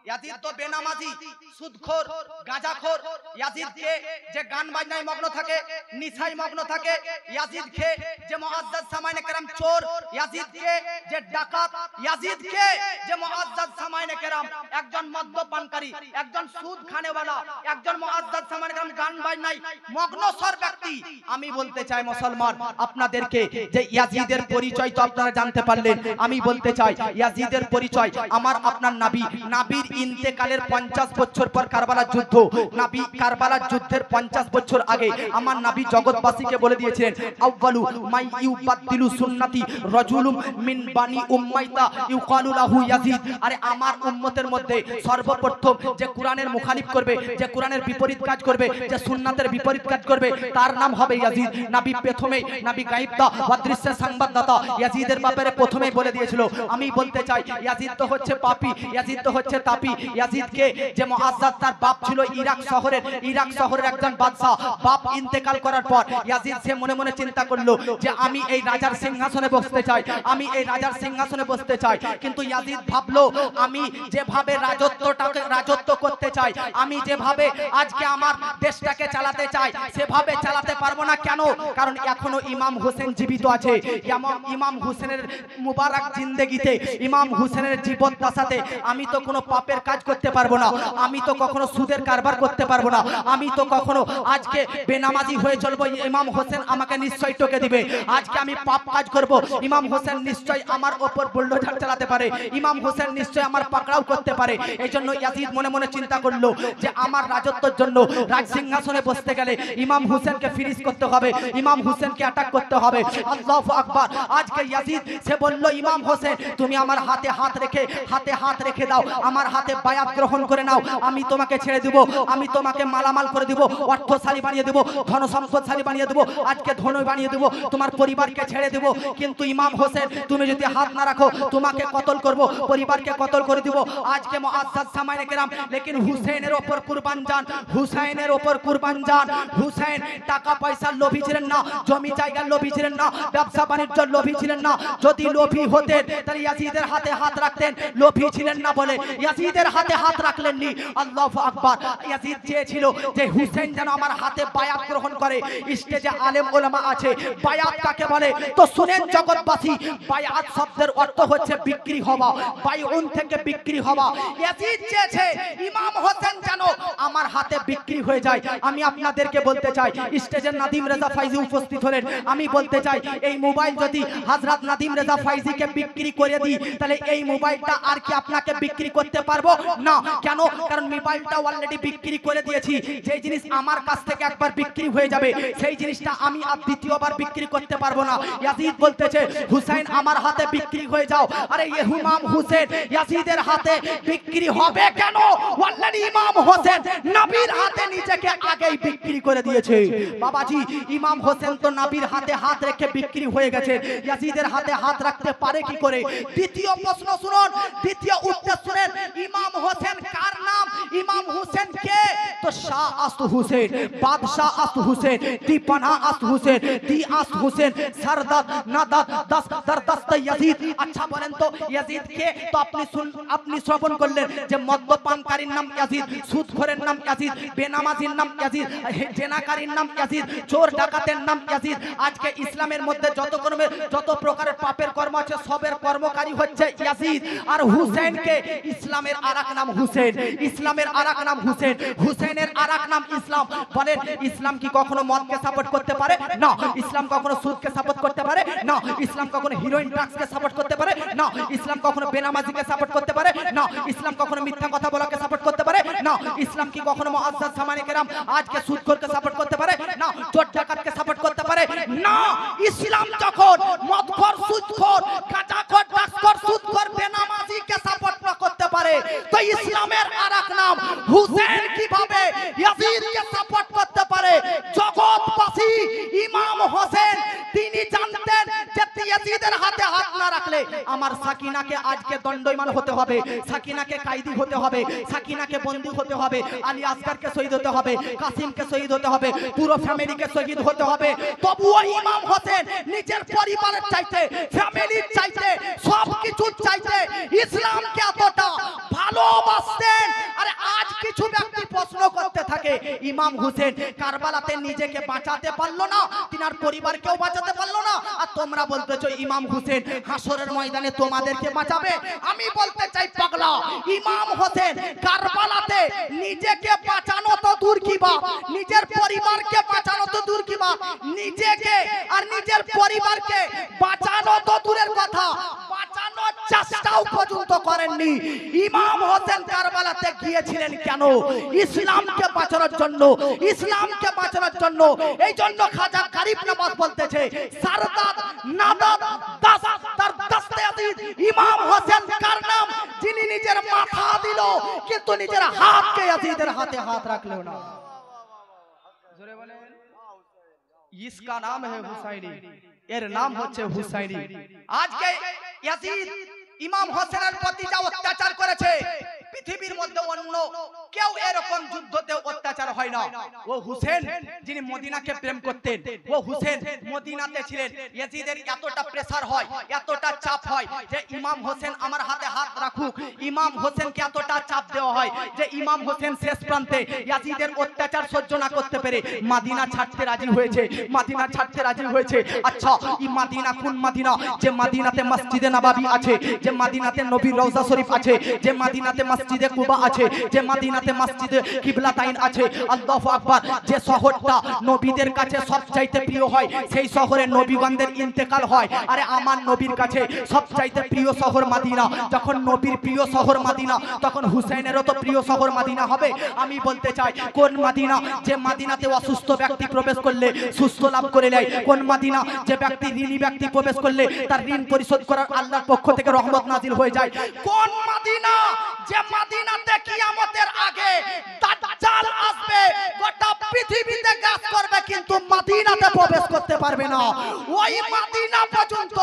S1: ইয়াজিদ তো বেনামাজি, সুদখোর, গাঁজাখোর। ইয়াজিদ কে যে গান বাজনায় মগ্ন থাকে, নিশায় মগ্ন থাকে। ইয়াজিদ কে যে মুআজ্জাজ সামাইনে কেরাম চোর। ইয়াজিদ কে যে ডাকাত। ইয়াজিদ কে যে মুআজ্জাজ সামাইনে কেরাম একজন মদ্যপানকারী, একজন সুদ খানেওয়ালা, একজন মুআজ্জাজ সামাইনে কেরাম গান বাজনায় মগ্নসর ব্যক্তি। আমি বলতে চাই মুসলমান আপনাদেরকে যে ইয়াজিদের পরিচয় তো আপনারা জানতে পারলেন। আমি বলতে চাই ইয়াজিদের পরিচয় আমার আপনার নবী, নবীর ইন্তেকালের 50 বছর পর কারবালার যুদ্ধ, নবী কারবালার যুদ্ধের 50 বছর আগে আমার নবী জগৎবাসীকে বলে দিয়েছিলেন, আউয়ালু মাই ইউবাদদিলু সুন্নতি রাজুলুম মিন বানি উম্মাইতা ইউকালু লাহু ইয়াজিদ। আরে আমার উম্মতের মধ্যে সর্বপ্রথম যে কোরআনের মুখালিফ করবে, যে কোরআনের বিপরীত কাজ করবে, যে সুন্নাতের বিপরীত কাজ করবে, তার নাম হবে ইয়াজিদ। নবী প্রথমে, নবী গায়েবদা অদৃশ্যের সংবাদদাতা, ইয়াজিদের ব্যাপারে প্রথমেই বলে দিয়েছিল। আমি বলতে চাই ইয়াজিদ তো হচ্ছে পাপী, ইয়াজিদ তো হচ্ছে তাপী। ইয়াজিদকে যে মুআজ্জাজ তার বাপ ছিল ইরাক শহরের একজন বাদশা। বাপ ইন্তেকাল করার পর ইয়াজিদ সে মনে মনে চিন্তা করলো যে আমি এই রাজার সিংহাসনে বসতে চাই, আমি এই রাজার সিংহাসনে বসতে চাই। কিন্তু ইয়াজিদ ভাবলো আমি যেভাবে রাজত্ব করতে চাই, আমি যেভাবে আজকে আমার দেশটাকে চালাতে চাই, সেভাবে চালাতে পারবো না। কেন? কারণ এখনো ইমাম হোসেন জীবিত আছে। ইমাম হোসেনের মুবারক জিন্দেগিতে, ইমাম হোসেনের জীবদ্দশাতে আমি তো কোনো পাপের কাজ করতে পারবো না, আমি তো কখনো সুদের কারবার করতে পারবো না, আমি তো কখনো আজকে বেনামাজি হয়ে চলবো, ইমাম হোসেন আমাকে নিশ্চয়ই টকে দিবে। আজকে আমি পাপ কাজ করব, ইমাম হোসেন নিশ্চয়ই আমার ওপর বুলডোজার চালাতে পারে, ইমাম হোসেন নিশ্চয়ই আমার পাকড়াও করতে পারে। এই জন্য ইয়াজিদ মনে মনে চিন্তা করলো যে আমার রাজত্বের জন্য, রাজ সিংহাসনে বসতে গেলে ইমাম হোসেনকে ফিরিজ করতে হবে, ইমাম হোসেনকে অ্যাটাক করতে হবে। আল্লাহু আকবার। আজকে ইয়াজিদ সে বলল, ইমাম হোসেন তুমি আমার হাতে হাত রেখে দাও, আমার হাতে বায়াত গ্রহণ করে নাও, আমি তোমাকে ছেড়ে দেব, আমি তোমাকে মালামাল করে দেব, অর্থশালী বানিয়ে দেব, ধন সম্পদশালী বানিয়ে দেব, আজকে ধনী বানিয়ে দেব, তোমার পরিবারকে ছেড়ে দেব। কিন্তু ইমাম হোসেন তুমি যদি হাত না রাখো তোমাকে কতল করব, পরিবারকে কতল করে দেব। আজকে মুআজ্জাজ সামাইনে কেরাম লেকিন হুসাইনের উপর কুরবান যান, হুসাইনের উপর কুরবান যান। হুসাইন টাকা পয়সার লোভী ছিলেন না, জমি জায়গার লোভী ছিলেন না, ব্যবসা বাণিজ্যের লোভী ছিলেন না। যদি লোভী হতেন তাহলে ইয়াজিদের হাতে হাত রাখতেন, লোভী ছিলেন না বলে ইয়াজিদের হাতে হাত রাখলেননি। আল্লাহু আকবার। ইয়াজিদ চেয়েছিল যে হুসেন যেন আমার হাতে বায়াত গ্রহণ করে। স্টেজে আলেম ওলামা আছে, বায়াত কাকে বলে তো শুনেন জগৎবাসী। বায়াত শব্দের অর্থ হচ্ছে বিক্রি হওয়া, বাইউন থেকে বিক্রি হওয়া। ইয়াজিদ চেয়েছে ইমাম হোসেন যেন আমার হাতে বিক্রি হয়ে যায়। আমি আপনাদেরকে বলতে চাই, স্টেজের নাদিম রেজা ফাইজি উপস্থিত হলেন, আমি বলতে চাই এই মোবাইল যদি হযরত নাদিম রেজা ফাইজিকে বিক্রি করে দিই তাহলে এই মোবাইলটা আর কি আপনাকে বিক্রি করতে পারবো না। কেন? কারণ মোবাইলটা অলরেডি বিক্রি করে দিয়েছি। যে জিনিস আমার কাছ থেকে একবার বিক্রি হয়ে যাবে সেই জিনিসটা আমি আর দ্বিতীয়বার বিক্রি করতে পারবো না। ইয়াজিদ বলতেছে হুসাইন আমার হাতে বিক্রি হয়ে যাও। আরে ইমাম হুসেন ইয়াজিদের হাতে বিক্রি হবে কেন? অলরেডি ইমাম হোসেন নবীর হাতে নিজেকে আগেই বিক্রি করে দিয়েছে। বাবাজি ইমাম হোসেন তো নবীর হাতে হাত রেখে বিক্রি হয়ে গেছে, ইয়াজিদের হাতে হাত রাখতে পারে কি করে? দ্বিতীয় প্রশ্ন শুনুন, দ্বিতীয় উত্তর শুনেন। ইমাম হোসেন কার নাম? ইমাম হোসেন কে? তো শাহ আস্ত হোসেন, বাদশাহ আস্ত হোসেন, দীপানা আস্ত হোসেন, দি আস্ত হোসেন, সরদার নাদাত দাস দরদস্ত ইয়াজিদ। আচ্ছা বলেন তো ইয়াজিদ কে? তো আপনি শ্রবণ করলেন যে মদ্যপানকারীর নাম ইয়াজিদ, সুদখোরের নাম ইয়াজিদ, বেনামাজির নাম ইয়াজিদ, জেনাকারীর নাম ইয়াজিদ, চোর ডাকাতের নাম ইয়াজিদ। আজকে ইসলামের মধ্যে যত প্রকারের পাপের কর্ম আছে সবের কর্মকারী হচ্ছে ইয়াজিদ। আর হুসেনকে ইসলামের আরেক নাম হুসেন, ইসলামের আরেক নাম হুসেন। হুসেন হুসেনের আরেক নাম ইসলাম। বলেন ইসলাম কি কখনো মদকে সাপোর্ট করতে পারে? না। ইসলাম কখনো সুদকে সাপোর্ট করতে পারে? না। ইসলাম কখনো হিরোইন ড্রাগসকে সাপোর্ট করতে পারে? না। ইসলাম কখনো বেনামাজিকে সাপোর্ট করতে পারে? না। ইসলাম কখনো মিথ্যা কথা বলাকে সাপোর্ট করতে পারে? না। ইসলাম কি কখনো মুআজ্জাজ সামানে কেরাম আজকে সুদখোরকে সাপোর্ট করতে পারে? না। চোর ডাকাতকে সাপোর্ট করতে পারে? না। ইসলাম যখন মদখোর, সুদখোর, গাঁজাখোর, ড্রাগসখোর, সুদখোর, বেনামাজিকে সাপোর্ট না করতে পারে, তো ইসলামের আরেক নাম হুসেন কিভাবে ইয়াজিদকে সাপোর্ট করতে পারে? জগৎবাসী ইমাম হোসেন তিনি জানতেন যে ইয়াজিদের হাতে হাত না রাখলে আমার সাকিনাকে আজকে দণ্ডায়মান হতে হবে, সাকিনাকে কায়দি হতে হবে, সাকিনাকে বন্দী হতে হবে, আলী আসগরকে শহীদ হতে হবে, কাসিমকে শহীদ হতে হবে, পুরো ফ্যামিলিকে শহীদ হতে হবে। তবুও ইমাম হোসেন নিজের পরিবারের চাইতে, ফ্যামিলির চাইতে, সবকিছু চাইতে ইসলামকে এতটা ভালোবাসতেন। আরে আজ কিছু ব্যক্তি প্রশ্ন করতে থাকে ইমাম হোসেন কারবালাতে নিজেকে বাঁচাতে পারলো না, তিনার পরিবারকেও বাঁচাতে পারলো না, আর তোমরা বলতেছো ইমাম হোসেন হাসরের ময়দানে তোমাদেরকে বাঁচাবে। আমি বলতে চাই পাগলা, ইমাম হোসেন কারবালাতে নিজেকে বাঁচানো তো দূর কি বাপ, নিজের পরিবারকে বাঁচানো তো দূর কি বাপ, নিজেকে আর নিজের পরিবারকে বাঁচানো তো দূরের কথা, বাঁচানোর চেষ্টাও পর্যন্ত করেননি। ইমাম হোসেন কারবালাতে গিয়েছিলেন কেন? ইসলামকে বাঁচানোর জন্য, ইসলামকে বাঁচানোর জন্য। এই জন্য খাজা গরিব নওয়াজ বলতেছে সারদাদ নাদাদ দাস তার দস্তে আজিজ ইমাম হোসেন কার নাম, যিনি নিজের মাথা দিল কিন্তু নিজের হাতকে ইয়াজিদের হাতে হাত রাখলো না। জোরে বলেন, इसका नाम है हुसैनी, এর নাম হচ্ছে হুসাইনি। আজকে ইয়াজিদ ইমাম হোসেনের প্রতি যা অত্যাচার করেছে, পৃথিবীর মধ্যে অন্য কেউ এরকম যুদ্ধতে অত্যাচার হয় না। ও হুসেন যিনি মদিনাকে প্রেম করতেন, ও হুসেন মদিনাতে ছিলেন, ইয়াজিদের এতটা প্রেসার হয়, এতটা চাপ হয় যে ইমাম হোসেন আমার হাতে হাত রাখুক। ইমাম হোসেনকে এতটা চাপ দেওয়া হয় যে ইমাম হোসেন শেষ প্রান্তে ইয়াজিদের অত্যাচার সহ্য না করতে পেরে মদিনা ছাড়তে রাজি হয়েছে, মদিনা ছাড়তে রাজি হয়েছে। আচ্ছা এই মদিনা কোন মদিনা? যে মদিনাতে মসজিদে নববী আছে, যে মদিনাতে নবীর রওজা শরীফ আছে, যে মদিনাতে মসজিদে কুবা আছে, যে মদিনাতে মসজিদে কিবলাতাইন আছে। আল্লাহু আকবার। যে শহরটা নবীদের কাছে সবচাইতে প্রিয় হয়, সেই শহরে নবীগণদের ইন্তেকাল হয়। আরে আমার নবীর কাছে সবচাইতে প্রিয় শহর মদিনা। যখন নবীর প্রিয় শহর মদিনা, তখন হুসাইনেরও তো প্রিয় শহর মদিনা হবে। আমি বলতে চাই কোন মদিনা? যে মদিনাতে অসুস্থ ব্যক্তি প্রবেশ করলে সুস্থ লাভ করে নেয়। কোন মদিনা? যে ব্যক্তি ঋণী ব্যক্তি প্রবেশ করলে তার ঋণ পরিশোধ করার আল্লাহর পক্ষ থেকে রহমত নাজিল হয়ে যায়। কোন মদিনা? যে মদিনাতে কিয়ামতের আগে দাজ্জাল আসবে, গোটা পৃথিবীতে গাছ করবে কিন্তু মদিনাতে প্রবেশ করতে পারবে না। ওই মদিনা পর্যন্ত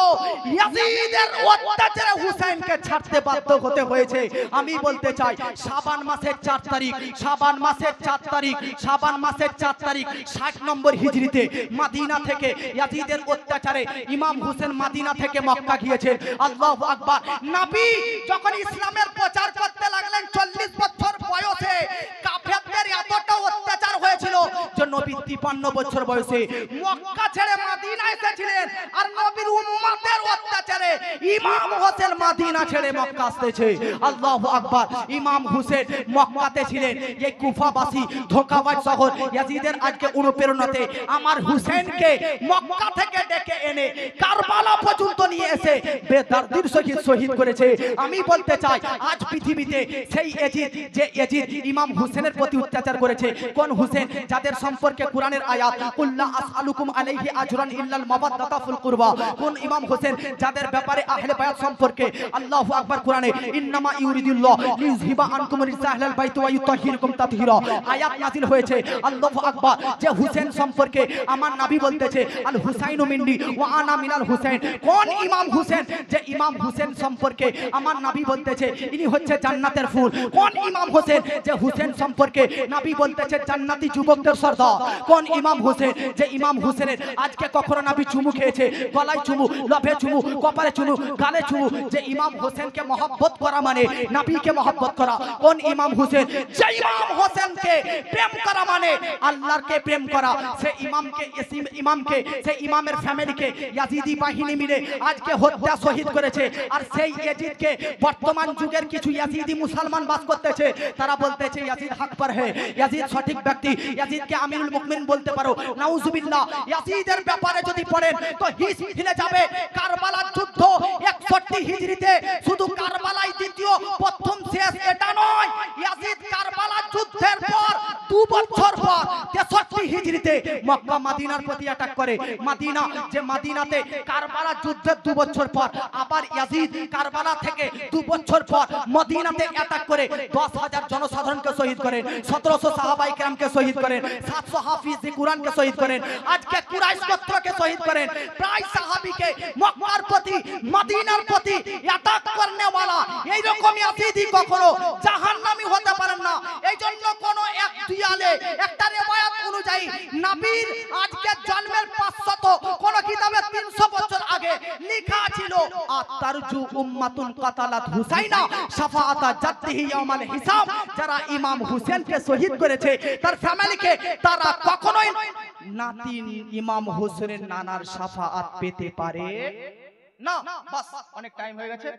S1: ইয়াজিদের অত্যাচারে হুসাইনকে ছাড়তে বাধ্য হতে হয়েছে। আমি বলতে চাই শাবান মাসের 4 তারিখ, শাবান মাসের 4 তারিখ, শাবান মাসের 4 তারিখ 60 নম্বর হিজরিতে মদিনা থেকে ইয়াজিদের অত্যাচারে ইমাম হোসেন মদিনা থেকে মক্কা গিয়েছেন। আল্লাহু আকবার। নবী যখন ইসলামের প্রচার করতে লাগলেন 40 বছর বয়সে, কাফেরদের এতটা অত্যাচার হয়েছিল যে নবী 53 বছর বয়সে মক্কা ছেড়ে মদিনা এসেছিলেন। আর নবীর উম্মতের অত্যাচারে ইমাম হোসেন মদিনা ছেড়ে মক্কা আসতেছে। আল্লাহু আকবার। ইমাম হোসেন মক্কাতে ছিলেন। এই কুফাবাসী ধোঁকাবাজ শহর ইয়াজিদের আজকে অনুপ্রেরণাতে আমার হোসেনকে মক্কা থেকে ডেকে এনে কারবালা পর্যন্ত নিয়ে এসে বেদর্দির সহিত শহীদ করেছে। আমি বলতে চাই আজ পৃথিবীতে সেই ইয়াজিদ, যে ইয়াজিদ ইমাম হোসেনের প্রতি অত্যাচার করেছে। কোন হোসেন? যাদের সম্পর্কে কোরআনের আয়াত কুল্লা আসআলুকুম আলাইহি আজরান ইল্লাল মাওয়াদ্দাতা ফিল কুরবা। কোন ইমাম হোসেন? যাদের ব্যাপারে আহলে বায়াত সম্পর্কে আল্লাহু আকবার কোরআনে ইন্নামা ইউরিদুল্লাহ লিযহিবা আনকুম রিজসা আহলাল বাইত ওয়া ইউতাহিরুকুম তাতহিরা আয়াত নাযিল হয়েছে। আল্লাহু আকবার। যে হোসেন সম্পর্কে আমার নবী বলতেছে আল হুসাইনু মিন্নি ওয়া আনা মিনাল হুসাইন। কোন ইমাম হোসেন? যে ইমাম হোসেন সম্পর্কে আমার নবী বলতেছে ইনি হচ্ছে জান্নাতের ফুল। কোন ইমাম হোসেন? যে হোসেন সম্পর্কে নবী বলতেছে জান্নাতি যুবকদের সর্দার। দাও কোন ইমাম হোসেন যে ইমাম হোসেনের আজকে কখনো নবী চুমু খেয়েছে, গলায় চুমু, লফে চুমু, কপালে চুমু, গালে চুমু, যে ইমাম হোসেনকে মহব্বত করা মানে নবীকে মহব্বত করা। কোন ইমাম হোসেন যে ইমাম হোসেনকে প্রেম করা মানে আল্লাহকে প্রেম করা। সে ইমামকে সে ইমামের ফ্যামিলিকে ইয়াজিদি বাহিনী মিলে আজকে হত্যা শহীদ করেছে। আর সেই ইয়াজিদকে বর্তমান যুগের কিছু ইয়াজিদি মুসলমান বাস করতেছে, তারা বলতেছে ইয়াজিদ হক पर है, ইয়াজিদ সঠিক ব্যক্তি, ইয়াজিদকে আমিরুল মুমিনিন বলতে পারো। নাউজুবিল্লাহ, ইয়াজিদের ব্যাপারে যদি পড়েন তো হিস হিলে যাবে। কারবালার যুদ্ধ 61 হিজরিতে, শুধু কারবালাই দ্বিতীয় প্রথম শেষ এটা নয়, ইয়াজিদ কারবালার যুদ্ধের পর 2 বছর পর 63 হিজরিতে মক্কা মদিনার প্রতি অ্যাটাক করে। মদিনা যে মদিনাতে কারবালার যুদ্ধের 2 বছর পর আবার ইয়াজিদ কারবালা থেকে 2 বছর পর মদিনাতে অ্যাটাক করে 10,000 জনসাধারণকে শহীদ করেন, 1700 সাহাবায়ে কেরামকে শহীদ করেন, 700 হাফিজ কুরআনকে শহীদ করেন, আজকে কুরাইশ গোত্রকে শহীদ করেন। প্রায় সাহাবীকে মক্কার প্রতি মদিনার প্রতি অ্যাটাক করনে वाला এই রকম ইয়াজিদি কখনো জাহান্নামী হতে পারেন না। এইজন্য কোন এক দিয়ালে একটা riwayat অনুযায়ী নবীর আজকে জন্মের 500 কোন কিতাবে 300 বছর আগে লেখা ছিল আতারজু উম্মাতুন কাতালাত হুসাইনা শাফাআতা জাদ্দিহি ইয়াউমাল হিসাব। যারা ইমাম হোসেনকে শহীদ করেছে তার ফ্যামিলিকে, তারা কখনোই নাতিন ইমাম হোসেনের নানার শাফাআত পেতে পারে না। বাস অনেক টাইম হয়ে গেছে।